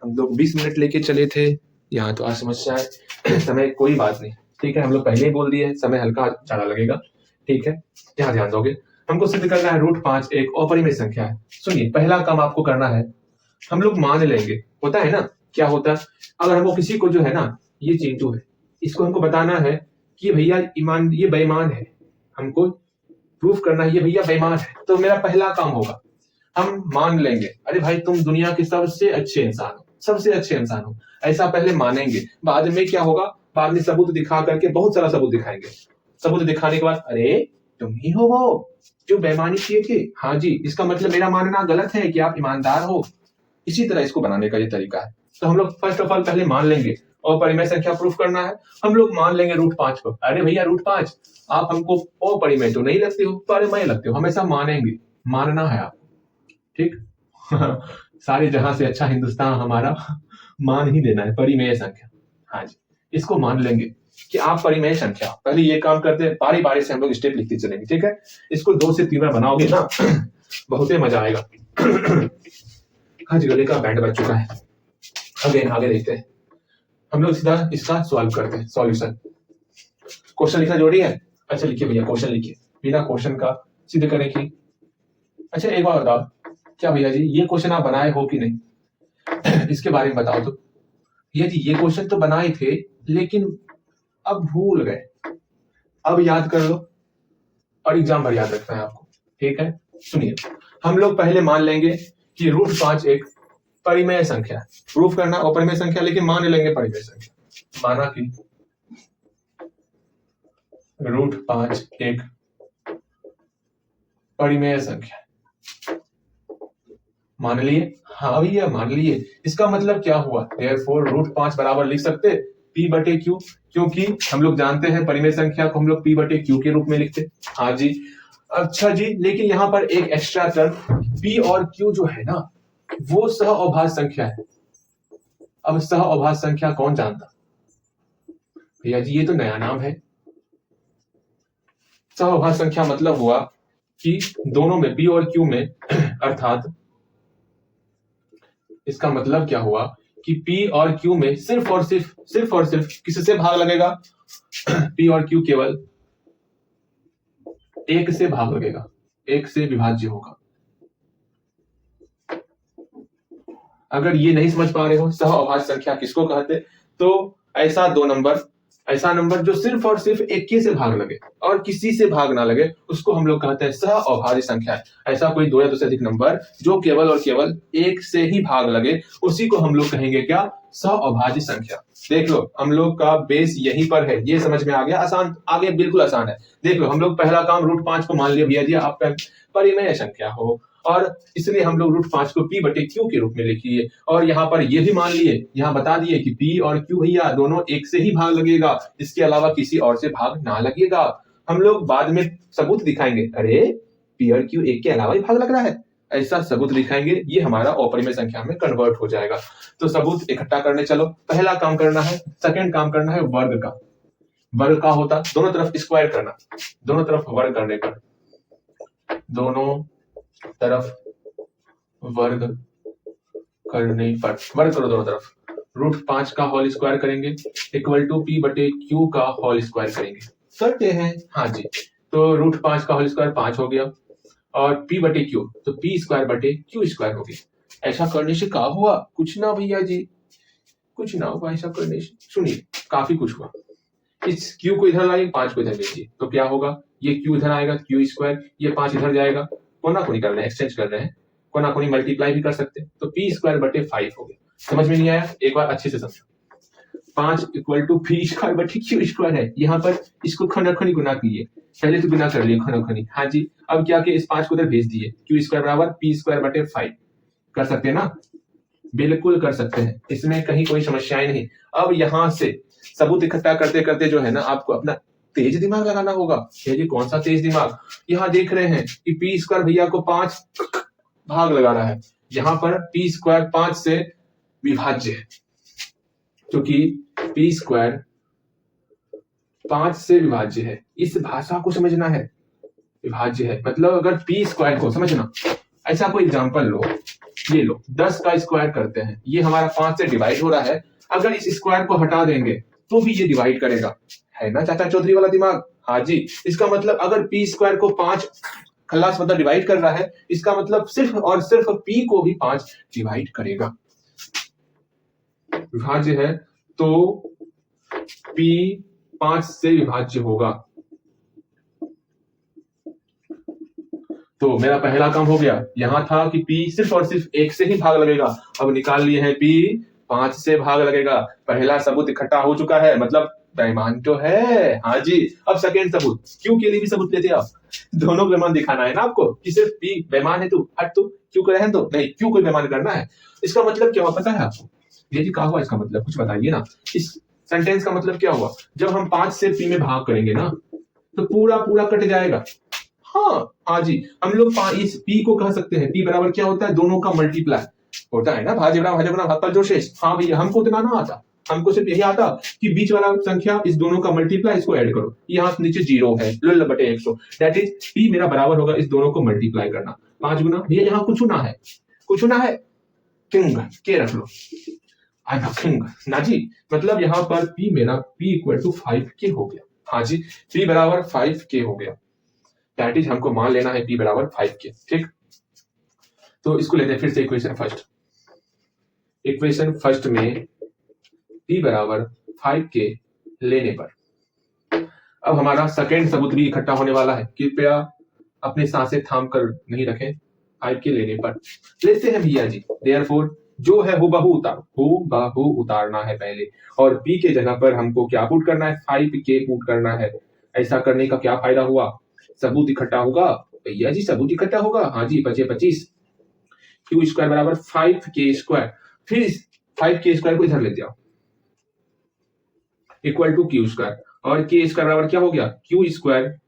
हम लोग 20 मिनट लेके चले थे, यहाँ तो आज समस्या है। समय कोई बात नहीं, ठीक है, हम लोग पहले ही बोल दिए समय हल्का ज्यादा लगेगा, ठीक है। यहाँ ध्यान दोगे, हमको सिद्ध करना है √5 एक अपरिमेय संख्या है। सुनिए पहला काम आपको करना है, हम लोग मान लेंगे, होता है ना, क्या होता है, अगर हमको किसी को जो है ना, ये चिंटू है, इसको हमको बताना है कि भैया ईमान ये बेईमान है, हमको प्रूफ करना है ये भैया बेईमान है, तो मेरा पहला काम होगा हम मान लेंगे, अरे भाई तुम दुनिया के सबसे अच्छे इंसान हो, सबसे अच्छे इंसान हो, ऐसा पहले मानेंगे। बाद में क्या होगा, बाद में सबूत दिखा करके, बहुत सारा सबूत दिखाएंगे, सबूत दिखाने के बाद अरे तुम ही हो वो जो बेईमानी किए थे, हाँ जी, इसका मतलब मेरा मानना गलत है कि आप ईमानदार हो। इसी तरह इसको बनाने का ये तरीका है। तो हम लोग फर्स्ट ऑफ ऑल पहले मान लेंगे, और परिमेय संख्या प्रूफ करना है, हम लोग मान लेंगे √5 को। अरे भैया √5 आप हमको अपरिमेय तो नहीं लगते हो, परिमेय लगते हो, हमेशा मानेंगे, मानना है आपको, ठीक। सारे जहां से अच्छा हिंदुस्तान हमारा, मान ही देना है परिमेय संख्या। हाँ जी, इसको मान लेंगे कि आप परिमेय संख्या, पहले ये काम करते हैं, बारी बारी से हम लोग स्टेप लिखते चलेंगे, ठीक है। इसको 2 से 3 बार बनाओगे ना, बहुत ही मजा आएगा। हाँ जी, गले का बैंड बज चुका है। अगेन आगे देखते हैं, हम लोग सीधा इसका सॉल्व करते हैं। सॉल्यूशन, क्वेश्चन लिखना जरूरी है। अच्छा लिखिए भैया, क्वेश्चन लिखिए, बिना क्वेश्चन का सिद्ध करें कि, अच्छा एक बार बताओ, क्या भैया जी ये क्वेश्चन आप बनाए हो कि नहीं, इसके बारे में बताओ तो। भैया जी ये क्वेश्चन तो बनाए थे लेकिन अब भूल गए, अब याद कर लो, और एग्जाम भर याद रखना है आपको, ठीक है। सुनिए, हम लोग पहले मान लेंगे कि √5 एक परिमेय संख्या है, प्रूफ करना अपरिमेय संख्या, लेकिन मान लेंगे परिमेय संख्या। माना कि √5 एक परिमेय संख्या, मान लिए, हाँ भैया मान लिए। इसका मतलब क्या हुआ, देयरफॉर √5 बराबर लिख सकते P बटे Q, क्योंकि हम लोग जानते हैं परिमेय संख्या को हम लोग P बटे Q के रूप में लिखते। हाँ जी। अच्छा जी, लेकिन यहाँ पर एक एक्स्ट्रा टर्म P और Q जो है ना वो सह अभाज्य संख्या है। अब सह अभाज्य संख्या कौन जानता भैया जी, ये तो नया नाम है। सह अभाज्य संख्या मतलब हुआ कि दोनों में P और Q में अर्थात इसका मतलब क्या हुआ कि P और Q में सिर्फ और सिर्फ किससे भाग लगेगा, P और Q केवल एक से भाग लगेगा, एक से विभाज्य होगा। अगर ये नहीं समझ पा रहे हो सह अभाज्य संख्या किसको कहते, तो ऐसा नंबर जो सिर्फ और सिर्फ एक ही से भाग लगे और किसी से भाग ना लगे उसको हम लोग कहते हैं सह अभाज्य संख्या। ऐसा कोई दो या दो से अधिक नंबर जो केवल और केवल एक से ही भाग लगे उसी को हम लोग कहेंगे क्या, सह अभाज्य संख्या। देख लो हम लोग का बेस यहीं पर है, ये समझ में आ गया, आसान, आगे बिल्कुल आसान है। देख लो हम लोग पहला काम √5 को मान लिया भैया जी आपका परिमेय संख्या हो, और इसलिए हम लोग √5 को P बटे Q के रूप में लिखिए। और यहाँ पर ये भी मान लिए, यहाँ बता दिए कि P और Q भैया दोनों एक से ही भाग लगेगा, इसके अलावा किसी और से भाग ना लगेगा। हम लोग बाद में सबूत दिखाएंगे, अरे P और Q एक के अलावा ही भाग लग रहा है, ऐसा सबूत दिखाएंगे, ये हमारा अपरिमेय संख्या में कन्वर्ट हो जाएगा। तो सबूत इकट्ठा करने चलो। पहला काम करना है, सेकंड काम करना है वर्ग का। वर्ग का होता दोनों तरफ स्क्वायर करना, दोनों तरफ वर्ग करने पर, दोनों तरफ वर्ग करने पर, वर्ग करो दोनों तरफ, √5 का होल स्क्वायर करेंगे इक्वल टू P बटे Q का होल स्क्वायर करेंगे, करते हैं। हाँ जी, तो √5 का होल स्क्वायर 5 हो गया और P बटे Q तो P स्क्वायर बटे Q स्क्वायर हो गया। ऐसा करने से क्या हुआ, कुछ ना भैया जी, कुछ ना हुआ ऐसा करने से, सुनिए काफी कुछ हुआ। इस Q को इधर लाइए, 5 को इधर लीजिए, तो क्या होगा, ये Q इधर आएगा Q स्क्वायर, ये 5 इधर जाएगा, कोना कोनी कर रहे हैं, एक्सचेंज कर रहे हैं, कोना कोनी मल्टीप्लाई भी कर सकते हैं, तो P स्क्वायर बटे 5 हो गया। समझ में नहीं आया, एक बार अच्छे से समझो। 5 इक्वल टू P स्क्वायर बटे Q स्क्वायर है, यहाँ पर इसको खनी गुना कीजिए, पहले तो गुना कर लिए खनी। हाँ जी, अब क्या कि इस 5 को इधर भेज दिए, Q स्क्वायर बराबर P स्क्वायर बटे 5, कर सकते हैं ना, बिल्कुल कर सकते हैं, इसमें कहीं कोई समस्याएं नहीं। अब यहां से सबूत इकट्ठा करते करते जो है ना आपको अपना तेज दिमाग लगाना होगा। ये कौन सा तेज दिमाग, यहाँ देख रहे हैं कि P स्क्वायर भैया को 5 भाग लगा रहा है, यहाँ पर P स्क्वायर 5 से विभाज्य है, क्योंकि P स्क्वायर 5 से विभाज्य है, इस भाषा को समझना है, विभाज्य है मतलब अगर P स्क्वायर को समझना, ऐसा कोई एग्जांपल लो, ये लो 10 का स्क्वायर करते हैं, ये हमारा 5 से डिवाइड हो रहा है, अगर इस स्क्वायर को हटा देंगे तो भी ये डिवाइड करेगा, है ना चाचा चौधरी वाला दिमाग। हाँ जी, इसका मतलब अगर P स्क्वायर को 5 खलास मतलब डिवाइड कर रहा है, इसका मतलब सिर्फ और सिर्फ P को भी 5 डिवाइड करेगा, विभाज्य है तो P 5 से विभाज्य होगा। तो मेरा पहला काम हो गया, यहां था कि P सिर्फ और सिर्फ एक से ही भाग लगेगा, अब निकाल लिए हैं P 5 से भाग लगेगा। पहला सबूत इकट्ठा हो चुका है, मतलब बेईमान तो है। हाँ जी, अब सेकेंड सबूत, क्यों के लिए भी सबूत लेते आप, दोनों बेईमान दिखाना है ना आपको, कि सिर्फ P बेईमान है तू हट, तू क्यों को रहने दो, नहीं क्यों कोई बेईमान करना है। इसका मतलब क्या हुआ पता है आपको, ये जी क्या हुआ, इसका मतलब कुछ बताइए ना, इस सेंटेंस का मतलब क्या हुआ, जब हम 5 से P में भाग करेंगे ना तो पूरा पूरा कट जाएगा। हाँ जी, हम लोग इस P को कह सकते हैं, P बराबर क्या होता है, दोनों का मल्टीप्लाई होता है ना, भाज्य बना भागफल जो शेष। हाँ भैया, हमको उतना ना आता, हमको सिर्फ यही आता कि बीच वाला संख्या इस दोनों का मल्टीप्लाई, इसको ऐड करो, यहाँ नीचे 0 है, लुल बटे 100, दैट इज P मेरा बराबर होगा इस दोनों को मल्टीप्लाई करना, 5 गुना, भैया यहाँ कुछ ना है, कुछ ना है, किंग के रख लो, आई एम किंग ना जी, मतलब यहाँ पर P मेरा P इक्वल टू 5K हो गया। हाँ जी, P बराबर 5K हो गया, दैट इज हमको मान लेना है P बराबर 5K, ठीक। तो इसको लेते हैं फिर से इक्वेशन फर्स्ट में P बराबर 5K लेने पर अब हमारा सेकेंड सबूत भी इकट्ठा होने वाला है, कृपया अपनी सांसें थाम कर नहीं रखें। 5K लेने पर लेते हैं भैया जी, देयरफॉर जो है हूबहू उतारना है पहले, और P के जगह पर हमको क्या पुट करना है, 5K पुट करना है। ऐसा करने का क्या फायदा हुआ, सबूत इकट्ठा होगा भैया जी, सबूत इकट्ठा होगा। हाँ जी, बचे 25, क्यू स्क्वायर बराबर 5k²। फिर 5k² को इधर ले जाओ इक्वल टू क्यू स्क्वायर, और के स्क्वायर बराबर क्या हो गया, क्यू स्क्वायर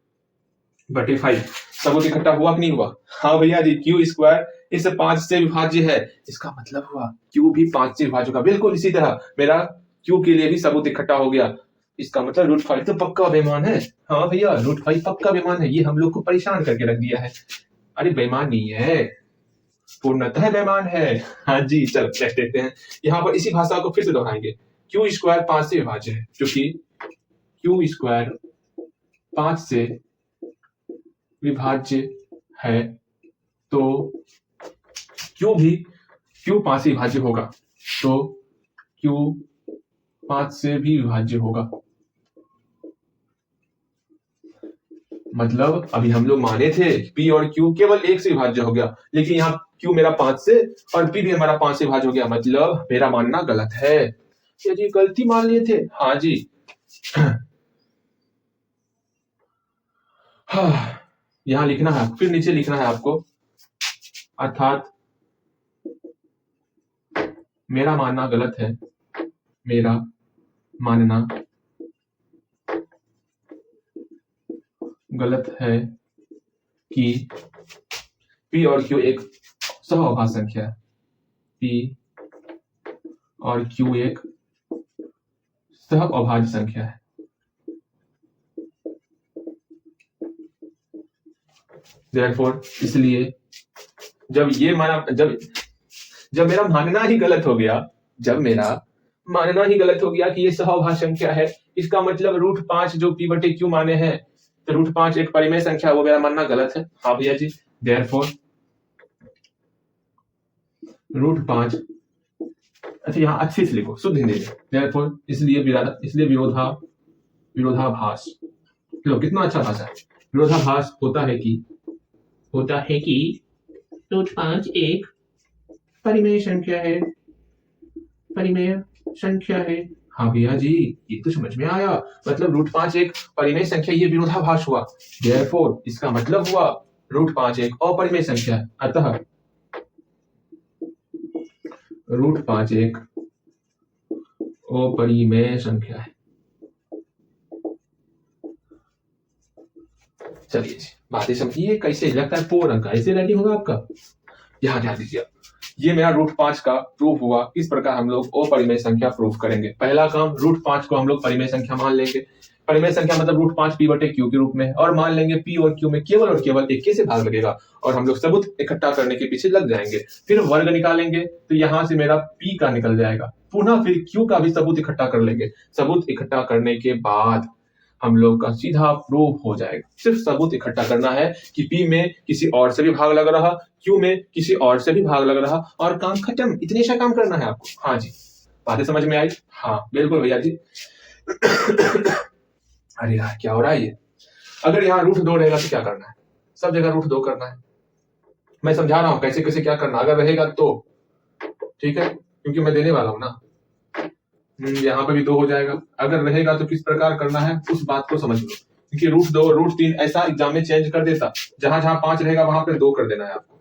बटे 5। सबूत इकट्ठा हुआ कि नहीं हुआ? हाँ भैया जी, क्यू स्क्वायर इस 5 से विभाज्य है, इसका मतलब हुआ क्यू भी 5 से विभाज्य होगा। बिल्कुल इसी तरह मेरा क्यू के लिए भी सबूत इकट्ठा हो गया, इसका मतलब √5 तो पक्का बेईमान है। हाँ भैया, √5 पक्का बेईमान है, ये हम लोग को परेशान करके रख दिया है। अरे बेईमान नहीं है, पूर्णतः बेईमान है। हाँ जी, चलो नेक्स्ट देखते हैं। यहाँ पर इसी भाषा को फिर से दोहराएंगे। क्यू स्क्वायर 5 से विभाज्य है, क्योंकि क्यू स्क्वायर 5 से विभाज्य है तो क्यू 5 से विभाज्य होगा, तो क्यू 5 से भी विभाज्य होगा। मतलब अभी हम लोग माने थे P और Q केवल 1 से विभाज्य हो गया, लेकिन यहाँ Q मेरा 5 से और P भी हमारा 5 से विभाज्य हो गया, मतलब मेरा मानना गलत है। ये जी गलती मान लिए थे। हाँ जी। हाँ, यहाँ लिखना है, फिर नीचे लिखना है आपको, अर्थात मेरा मानना गलत है, मेरा मानना गलत है कि P और Q एक सहअभाज्य संख्या है, P और Q एक सहअभाज्य संख्या है। Therefore, इसलिए जब मेरा मानना ही गलत हो गया, जब मेरा मानना ही गलत हो गया कि ये सहअभाज्य संख्या है, इसका मतलब √5 जो P बटे Q माने हैं, तो √5 एक परिमेय संख्या है, वो मेरा मानना गलत है। हाँ भैया जी, Therefore √5, अच्छा यहाँ अच्छे से लिखो, शुद्ध हिंदी में। Therefore इसलिए विरोधाभास, लो कितना अच्छा भाषा है। विरोधाभास होता है कि √5 एक परिमेय संख्या है। हाँ भैया जी, ये तो समझ में आया, मतलब √5 एक परिमेय संख्या, ये विरोधाभास हुआ। Therefore इसका मतलब हुआ √5 एक अपरिमेय संख्या है, अतः √5 एक अपरिमेय संख्या है। चलिए जी, बातें समझिए कैसे लगता है, 4 अंक ऐसे राइटिंग होगा आपका। यहाँ ध्यान दीजिए, ये मेरा √5 का प्रूफ हुआ। इस प्रकार हम लोग अपरिमेय संख्या प्रूफ करेंगे। पहला काम, √5 को हम लोग परिमेय संख्या मान लेंगे। परिमेय संख्या मतलब √5 P बटे Q के रूप में, और मान लेंगे P और Q में केवल और केवल 1 से भाग लगेगा, और हम लोग सबूत इकट्ठा करने के पीछे लग जाएंगे। फिर वर्ग निकालेंगे, तो यहाँ से मेरा P का निकल जाएगा, पुनः फिर Q का भी सबूत इकट्ठा कर लेंगे। सबूत इकट्ठा करने के बाद हम लोग का सीधा प्रूफ हो जाएगा। सिर्फ सबूत इकट्ठा करना है कि P में किसी और से भी भाग लग रहा, Q में किसी और से भी भाग लग रहा, और काम खत्म। इतने सा काम करना है आपको। हाँ जी, बातें समझ में आई? हाँ बिल्कुल भैया जी। अरे यार क्या हो रहा है ये? अगर यहाँ √2 रहेगा तो क्या करना है? सब जगह √2 करना है। मैं समझा रहा हूँ कैसे कैसे क्या करना, अगर रहेगा तो ठीक है, क्योंकि मैं देने वाला हूँ ना। यहाँ पे भी 2 हो जाएगा, अगर रहेगा तो किस प्रकार करना है उस बात को समझ लो, क्योंकि √2 √3 ऐसा एग्जाम में चेंज कर देता, जहां जहां 5 रहेगा वहां पे 2 कर देना है आपको,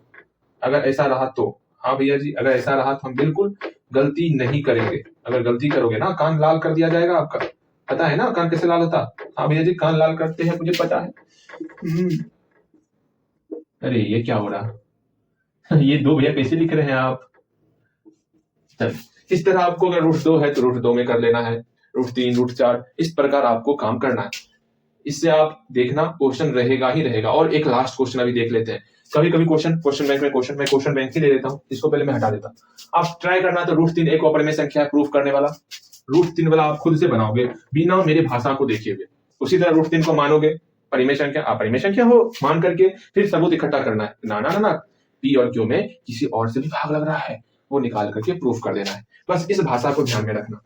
अगर ऐसा रहा तो। हाँ भैया जी, अगर ऐसा रहा तो हम बिल्कुल गलती नहीं करेंगे। अगर गलती करोगे ना, कान लाल कर दिया जाएगा आपका। पता है ना कान कैसे लाल होता? हाँ भैया जी, कान लाल करते हैं, मुझे पता है। अरे ये क्या हो रहा? ये 2 भैया कैसे लिख रहे हैं आप? चल, इस तरह आपको अगर √2 है तो √2 में कर लेना है, √3 √4 इस प्रकार आपको काम करना है। इससे आप देखना क्वेश्चन रहेगा ही रहेगा। और एक लास्ट क्वेश्चन अभी देख लेते हैं। कभी कभी क्वेश्चन बैंक में क्वेश्चन बैंक ही दे देता हूँ, इसको पहले मैं हटा देता हूँ। आप ट्राई करना, तो √3 एक अपरिमेय संख्या प्रूफ करने वाला, √3 वाला आप खुद से बनाओगे बिना मेरे भाषा को देखे हुए। उसी तरह √3 को मानोगे परिमेय संख्या, अपरिमेय संख्या हो मान करके फिर सबूत इकट्ठा करना है। ना ना ना, P और Q में किसी और से भी भाग लग रहा है, वो निकाल करके प्रूफ कर देना है। बस इस भाषा को ध्यान में रखना,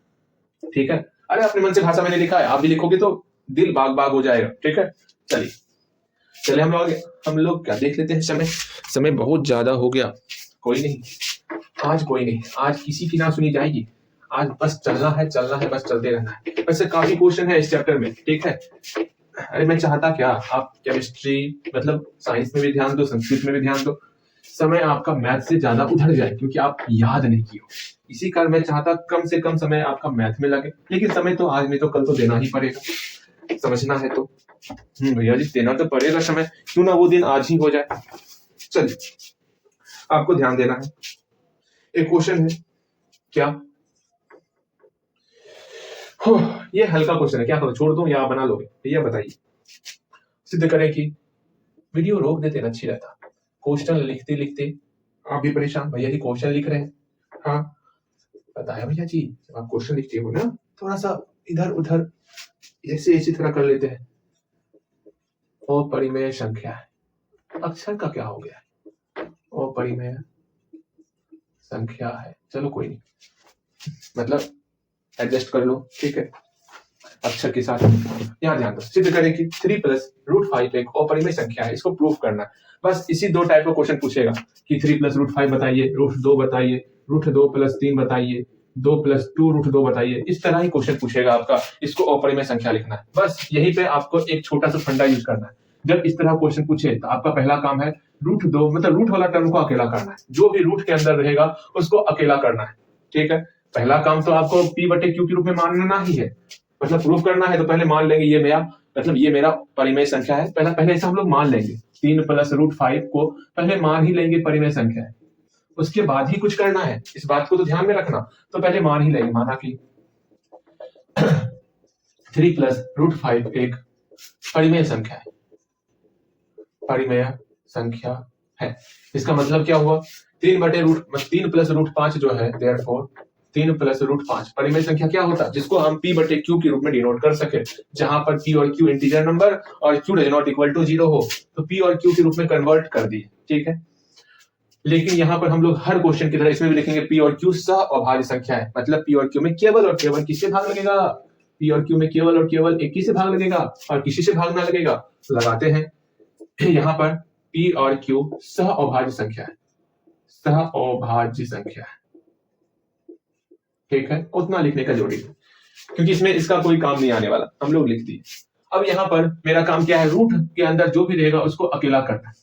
ठीक है? अरे अपने मन से भाषा मैंने लिखा है, आप भी लिखोगे तो दिल बाग बाग हो जाएगा, ठीक है? चलिए हम लोग क्या देख लेते हैं। समय बहुत ज्यादा हो गया। कोई नहीं, आज किसी की ना सुनी जाएगी। आज बस चलना है, बस चलते रहना है। वैसे काफी क्वेश्चन है इस चैप्टर में, ठीक है? अरे मैं चाहता क्या, आप केमिस्ट्री मतलब साइंस में भी ध्यान दो, संस्कृत में भी ध्यान दो, समय आपका मैथ से ज्यादा उधर जाए, क्योंकि आप याद नहीं किए हो। इसी कारण मैं चाहता कम से कम समय आपका मैथ में लगे, लेकिन समय तो आज नहीं तो कल तो देना ही पड़ेगा, समझना है तो भैया जी देना तो पड़ेगा समय, क्यों ना वो दिन आज ही हो जाए। चलिए आपको ध्यान देना है, एक क्वेश्चन है क्या, ये हल्का क्वेश्चन है, क्या करो छोड़ दूं या आप बना लोगे भैया बताइए। सिद्ध करें कि वीडियो रोक देते ना अच्छी रहता, क्वेश्चन लिखते लिखते आप भी परेशान, भैया जी क्वेश्चन लिख रहे हैं, हाँ बताया भैया जी, जब आप क्वेश्चन लिखते हो ना थोड़ा सा इधर उधर ऐसे इसी तरह कर लेते हैं। अपरिमेय संख्या है, अक्षर का क्या हो गया, अपरिमेय संख्या है, चलो कोई नहीं, मतलब एडजस्ट कर लो, ठीक है अक्षर के साथ। यहाँ ध्यान दो, सिद्ध करें कि 3 प्लस रूट 5 एक अपरिमेय संख्या है, इसको प्रूफ करना है। बस इसी दो टाइप का क्वेश्चन पूछेगा कि 3 प्लस रूट 5 बताइए, रूट 2 बताइए, रूट 2 प्लस 3 बताइए, 2 प्लस 2 रूट 2 बताइए, इस तरह ही क्वेश्चन पूछेगा आपका, इसको अपरिमेय संख्या लिखना है। बस यहीं पे आपको एक छोटा सा फंडा यूज करना है, जब इस तरह क्वेश्चन पूछे तो आपका पहला काम है रूट 2 मतलब रूट वाला टर्म को अकेला करना है, जो भी रूट के अंदर रहेगा उसको अकेला करना है, ठीक है। पहला काम तो आपको p बटे q के रूप में मानना ही है, मतलब प्रूफ करना है तो पहले मान लेंगे ये मेरा मतलब ये मेरा परिमेय संख्या है, पहले ऐसा हम लोग मान लेंगे 3 प्लस रूट 5 को पहले मान ही लेंगे परिमेय संख्या है, उसके बाद ही कुछ करना है, इस बात को तो ध्यान में रखना। तो पहले मान ही लेंगे, माना कि 3 प्लस रूट 5 एक परिमेय संख्या है, परिमेय संख्या है, इसका मतलब क्या हुआ 3 प्लस रूट 5 जो है देयरफॉर 3 प्लस रूट 5 परिमेय संख्या क्या होता है, जिसको हम p बटे q के रूप में डिनोट कर सके, जहां पर p और q इंटीजर नंबर और q does not equal to 0 हो तो p और q के रूप में कन्वर्ट कर दिए, ठीक है। लेकिन यहाँ पर हम लोग हर क्वेश्चन की तरह इसमें भी लिखेंगे p और q सह अभाज्य संख्या है, मतलब p और q में केवल और केवल किससे भाग लगेगा, p और q में केवल और केवल एक ही से भाग लगेगा और किसी से भाग ना लगेगा। लगाते हैं यहाँ पर p और q सह अभाज्य संख्या है, सह अभाज्य संख्या है, ठीक है, उतना लिखने का जरूरी है क्योंकि इसमें इसका कोई काम नहीं आने वाला, हम लोग लिख दिए। अब यहाँ पर मेरा काम क्या है, रूट के अंदर जो भी रहेगा उसको अकेला करना है,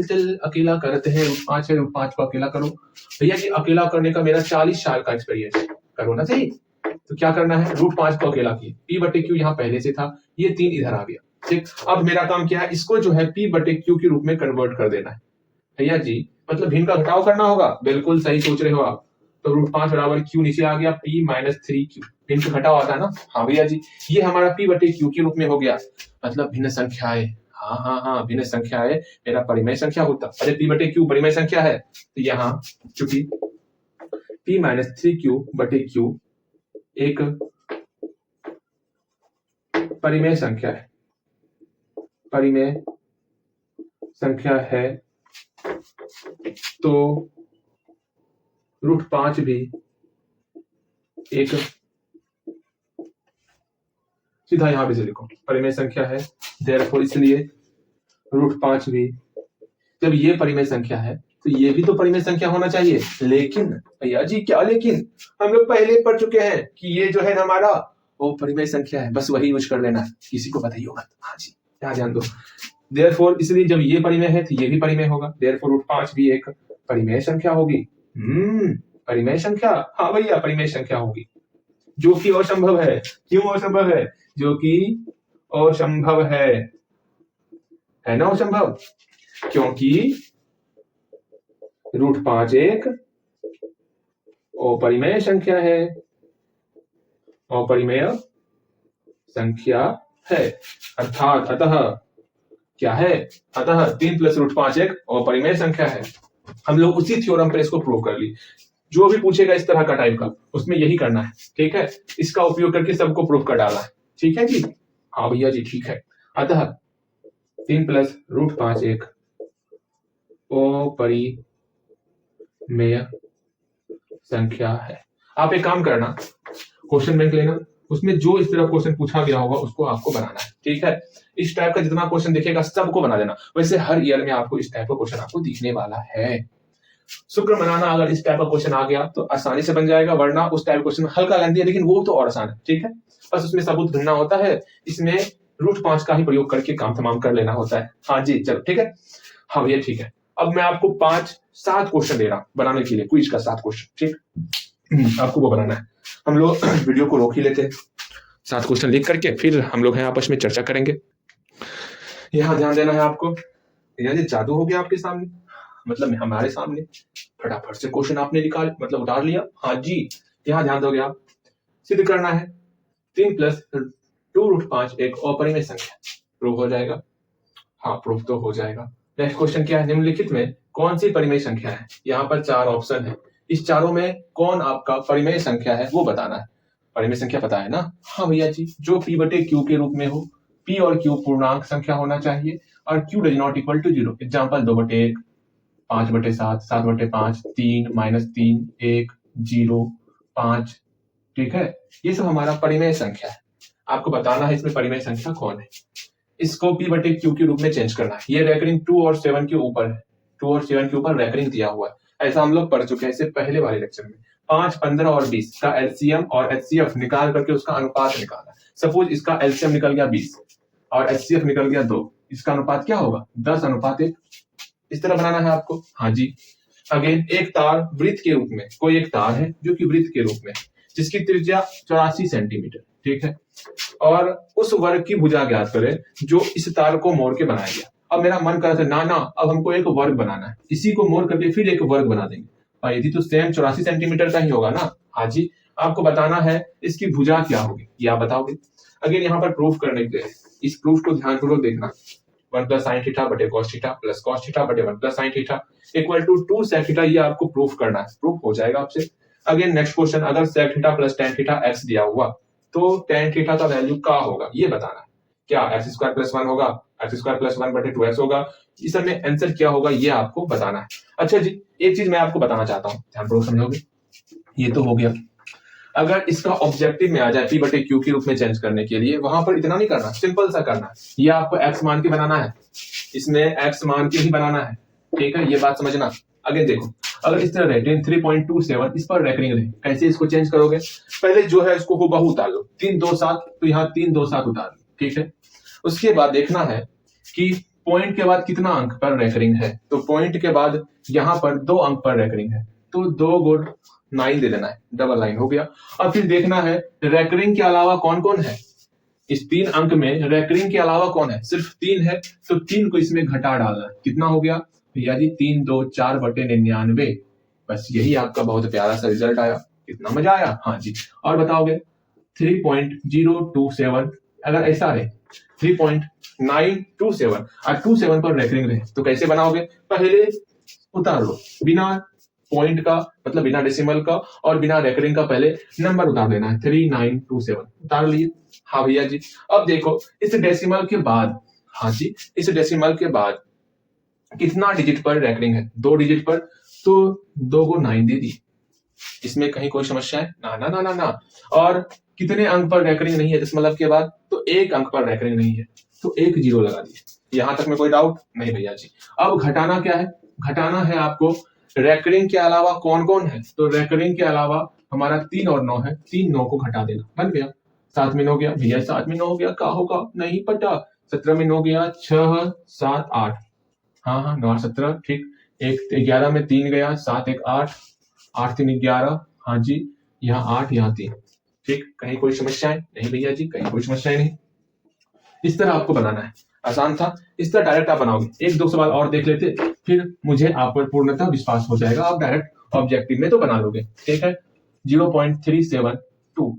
चल अकेला करते हैं, रूट 5 है, रूट 5 को अकेला करो भैया जी, अकेला करने का मेरा 40 साल का एक्सपीरियंस, करो ना सही। तो क्या करना है, रूट 5 को अकेला किए, p बटे q यहाँ पहले से था, ये 3 इधर आ गया, ठीक। अब मेरा काम क्या है, इसको जो है p बटे q के रूप में कन्वर्ट कर देना है भैया जी, मतलब भिन्न का घटाव करना होगा, बिल्कुल सही सोच रहे हो आप। तो रूट 5 बराबर q नीचे आ गया, p माइनस 3q, भिन्न का घटाव आता है ना, हाँ भैया जी, ये हमारा p बटे q के रूप में हो गया, मतलब भिन्न संख्याएं, हाँ भिन्न संख्याएं मेरा परिमेय संख्या होता, अरे p बटे q परिमेय संख्या है, तो यहाँ चूंकि p माइनस 3q बटे q एक परिमेय संख्या है, परिमेय संख्या है, तो रूट 5 भी एक, सीधा यहां पे से लिखो परिमेय संख्या है, देयरफॉर इसलिए रूट 5 भी, जब ये परिमेय संख्या है तो ये भी तो परिमेय संख्या होना चाहिए। लेकिन भैया जी क्या लेकिन, हम लोग पहले पढ़ चुके हैं कि ये जो है हमारा वो परिमेय संख्या है, बस वही यूज कर लेना है, किसी को पता ही होगा। हाँ जी यहाँ ध्यान दो, देयरफॉर इसलिए जब ये परिमेय है तो ये भी परिमेय होगा, देयरफॉर रूट 5 भी एक परिमेय संख्या होगी। परिमेय संख्या, हाँ भैया परिमेय संख्या होगी, जो कि असंभव है। क्यों असंभव है, जो कि असंभव है ना असंभव, क्योंकि रूट 5 एक अपरिमेय संख्या है, अपरिमेय संख्या है, अर्थात अतः क्या है, अतः 3 प्लस रूट 5 एक अपरिमेय संख्या है। हम लोग उसी थ्योरम पर इसको प्रूव कर ली, जो भी पूछेगा इस तरह का टाइप का उसमें यही करना है, ठीक है, इसका उपयोग करके सबको प्रूफ कर डाला है, ठीक है जी, हाँ भैया जी ठीक है। अतः 3 प्लस रूट 5 एक अपरिमेय संख्या है। आप एक काम करना, क्वेश्चन बैंक लेना, उसमें जो इस तरह क्वेश्चन पूछा गया होगा उसको आपको बनाना है, ठीक है। इस टाइप का जितना क्वेश्चन दिखेगा सबको बना देना, वैसे हर ईयर में आपको इस टाइप का क्वेश्चन आपको दिखने वाला है। शुक्र मनाना अगर इस टाइप का क्वेश्चन आ गया तो आसानी से बन जाएगा, वरना उस टाइप क्वेश्चन हल्का लेंदी है लेकिन वो तो और आसान है, ठीक है, बस उसमें सबूत ढूंढना होता है, इसमें रूट 5 का ही प्रयोग करके काम तमाम कर लेना होता है। हाँ जी चलो ठीक है, हाँ भैया ठीक है। अब मैं आपको 5-7 क्वेश्चन दे रहा हूं बनाने के लिए, क्विज का 7 क्वेश्चन, ठीक। आपको वो बनाना है। हम लोग वीडियो को रोक ही लेते हैं, 7 क्वेश्चन लिख करके फिर हम लोग हैं आपस में चर्चा करेंगे। यहाँ ध्यान देना है आपको, यानी जादू हो गया आपके सामने, मतलब हमारे सामने। फटाफट से क्वेश्चन आपने निकाल मतलब उतार लिया। हाँ जी, यहाँ ध्यान दोगे आप। सिद्ध करना है 3 + 2√5 एक अपरिमेय संख्या, प्रूफ हो जाएगा। हाँ, प्रूफ तो हो जाएगा। नेक्स्ट क्वेश्चन क्या है, निम्नलिखित में कौन सी परिमेय संख्या है। यहाँ पर 4 ऑप्शन है, इस चारों में कौन आपका परिमेय संख्या है वो बताना है। परिमेय संख्या पता है ना? हाँ भैया जी, जो p/q के रूप में हो। p और q पूर्णांक संख्या होना चाहिए और q does not equal to 0। Example 2/1, 5/7, 7/5, 3, -3, 1, 0, 5। ठीक है, ये सब हमारा परिमेय संख्या है। आपको बताना है इसमें परिमेय संख्या कौन है। इसको p/q के रूप में चेंज करना है। ये रैकरिंग 2 और 7 के ऊपर है, 2 और 7 के ऊपर रैकरिंग दिया हुआ है। ऐसा हम लोग पढ़ चुके हैं इससे पहले वाले लेक्चर में। 5, 15 और 20 का एलसीएम और एचसीएफ निकाल करके उसका अनुपात निकालना। सपोज इसका एलसीएम निकल गया 20 और एचसीएफ निकल गया 2, इसका अनुपात क्या होगा? 10:1। इस तरह बनाना है आपको। हाँ जी। अगेन, एक तार वृत्त के रूप में, कोई एक तार है जो कि वृत्त के रूप में, जिसकी त्रिज्या 84 सेंटीमीटर, ठीक है, और उस वर्ग की भुजा ज्ञात करें जो इस तार को मोड़ के बनाया गया। अब मेरा मन कर रहा था ना अब हमको एक वर्ग बनाना है, इसी को मोड़ करके फिर एक वर्ग बना देंगे। और यदि तो सेम 84 सेंटीमीटर का ही होगा ना। हाँ जी, आपको बताना है इसकी भुजा क्या होगी, ये आप बताओगे। अगेन, यहाँ पर प्रूफ करने के लिए इस प्रूफ को ध्यानपूर्वक देखना। 1 + sin थीटा बटे cos theta plus cos theta बटे 1 + sin theta equal to 2 sec theta, ये आपको प्रूफ करना है। प्रूफ हो जाएगा आपसे। अगेन नेक्स्ट क्वेश्चन, अगर sec theta plus tan theta x दिया हुआ तो tan थीटा का वैल्यू क्या होगा, ये बताना है। क्या x² + 1 होगा, x² + 1 बटे 2x होगा, इस सब में आंसर क्या होगा ये आपको बताना है। अच्छा जी, एक चीज मैं आपको बताना चाहता हूँ, ध्यानपूर्वक समझोगे। ये तो हो गया। अगर इसका ऑब्जेक्टिव में आ जाए p/q के रूप में चेंज करने के लिए, वहां पर इतना नहीं करना, सिंपल सा करना है। ये आपको x मान के बनाना है, इसमें x मान के ही बनाना है, ठीक है, ये बात समझना। अगर देखो, अगर इस तरह रहे 3.27, इस पर रैकरिंग रहे, कैसे इसको चेंज करोगे? पहले जो है इसको हुबहू उतार लो, 3 2 7, तो यहाँ 3 2 7 उतार लो, ठीक है। उसके बाद देखना है कि पॉइंट के बाद कितना अंक पर रैकरिंग है। तो पॉइंट के बाद यहाँ पर 2 अंक पर रैकरिंग है, तो 2 गुण 9 दे देना है, डबल लाइन हो गया। अब फिर देखना है रैकरिंग के अलावा कौन कौन है। इस 3 अंक में रैकरिंग के अलावा कौन है? सिर्फ 3 है, तो 3 को इसमें घटा डालना है। कितना हो गया भैया जी? 3 2 4 बटे 99। बस यही आपका बहुत प्यारा सा रिजल्ट आया। कितना मजा आया। हाँ जी, और बताओगे 3.027, अगर ऐसा रहे 3.927 और 27 पर रैकरिंग रहे तो कैसे बनाओगे? पहले उतार लो, बिना पॉइंट का मतलब बिना डेसिमल का और बिना रैकरिंग का पहले नंबर उतार देना है। 3927 उतार लिए। हाँ भैया जी, अब देखो इस डेसिमल के बाद, हाँ जी, इस डेसिमल के बाद कितना डिजिट पर रैकरिंग है? 2 डिजिट पर, तो 2 को 9 दे दिए। इसमें कहीं कोई समस्या है? ना ना ना ना ना। और कितने अंक पर रैकरिंग नहीं है दशमलव के बाद? तो 1 अंक पर रैकरिंग नहीं है, तो 1 0 लगा दिए। यहां तक में कोई डाउट नहीं भैया जी। अब घटाना क्या है? घटाना है आपको रैकरिंग के अलावा कौन कौन है। तो रैकरिंग के अलावा हमारा 3 और 9 है, 3 9 को घटा देना, बन गया। 7 में 9 गया भैया, 7 में 9 हो गया, क्या होगा? नहीं पता। 17 में 9 गया, 6 7 8, हाँ 9 17, ठीक। 11 में 3 गया, 7 1 8, 8 3 11, हाँ जी, यहाँ 8 यहाँ 3, ठीक। कहीं कोई समस्याएं नहीं भैया जी, कहीं कोई समस्याएं नहीं। इस तरह आपको बनाना है, आसान था। इस तरह डायरेक्ट आप बनाओगे। 1 2 सवाल और देख लेते, फिर मुझे आप पर पूर्णतः विश्वास हो जाएगा, आप डायरेक्ट ऑब्जेक्टिव में तो बना लोगे, ठीक है। 0.372,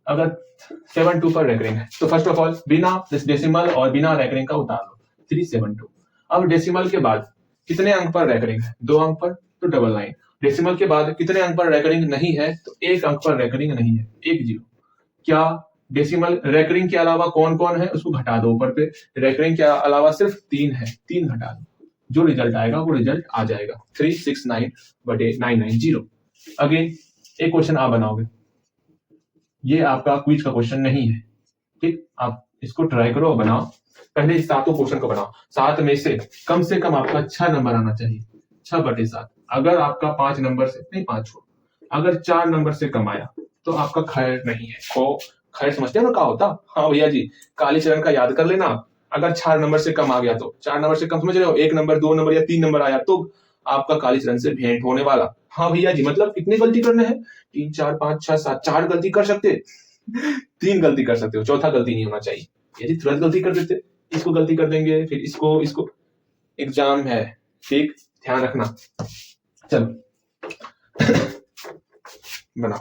अगर 72 पर रैकरिंग है तो फर्स्ट ऑफ ऑल बिना डेसिमल और बिना रैकरिंग का उतार लो, 372। अब डेसिमल के बाद कितने अंक पर रैकरिंग है? 2 अंक पर, तो डबल लाइन। डेसिमल के बाद कितने अंक पर रैकरिंग नहीं है? तो 1 अंक पर रैकरिंग नहीं है, 1 0। क्या डेसिमल रैकरिंग के अलावा कौन कौन है? उसको घटा दो ऊपर पे। रैकरिंग के अलावा सिर्फ 3 है, 3 घटा दो, जो रिजल्ट आएगा वो रिजल्ट आ जाएगा 369 बटे 990। अगेन एक क्वेश्चन आप बनाओगे, ये आपका क्विज का क्वेश्चन नहीं है, ठीक। आप इसको ट्राई करो और बनाओ। पहले इस 7 क्वेश्चन को बनाओ। 7 में से कम आपका 6 नंबर आना चाहिए, 6/7। अगर आपका 5 नंबर से नहीं, 5 छोड़, अगर 4 नंबर से कम आया तो आपका खैर नहीं है। खैर समझते हो ना क्या होता? हाँ भैया जी, कालीचरण का याद कर लेना, अगर 4 नंबर से कम आ गया तो 4 नंबर से कम समझ रहे हो, 1 नंबर 2 नंबर या 3 नंबर आया तो आपका 41 रन से भेंट होने वाला। हाँ भैया जी, मतलब कितनी गलती करने हैं? 3 4 5 6 7, 4 गलती कर सकते, 3 गलती कर सकते हो, चौथा गलती नहीं होना चाहिए। यदि तुरंत गलती कर देते, इसको गलती कर देंगे, फिर इसको एग्जाम है, ठीक, ध्यान रखना। चलो बनाओ।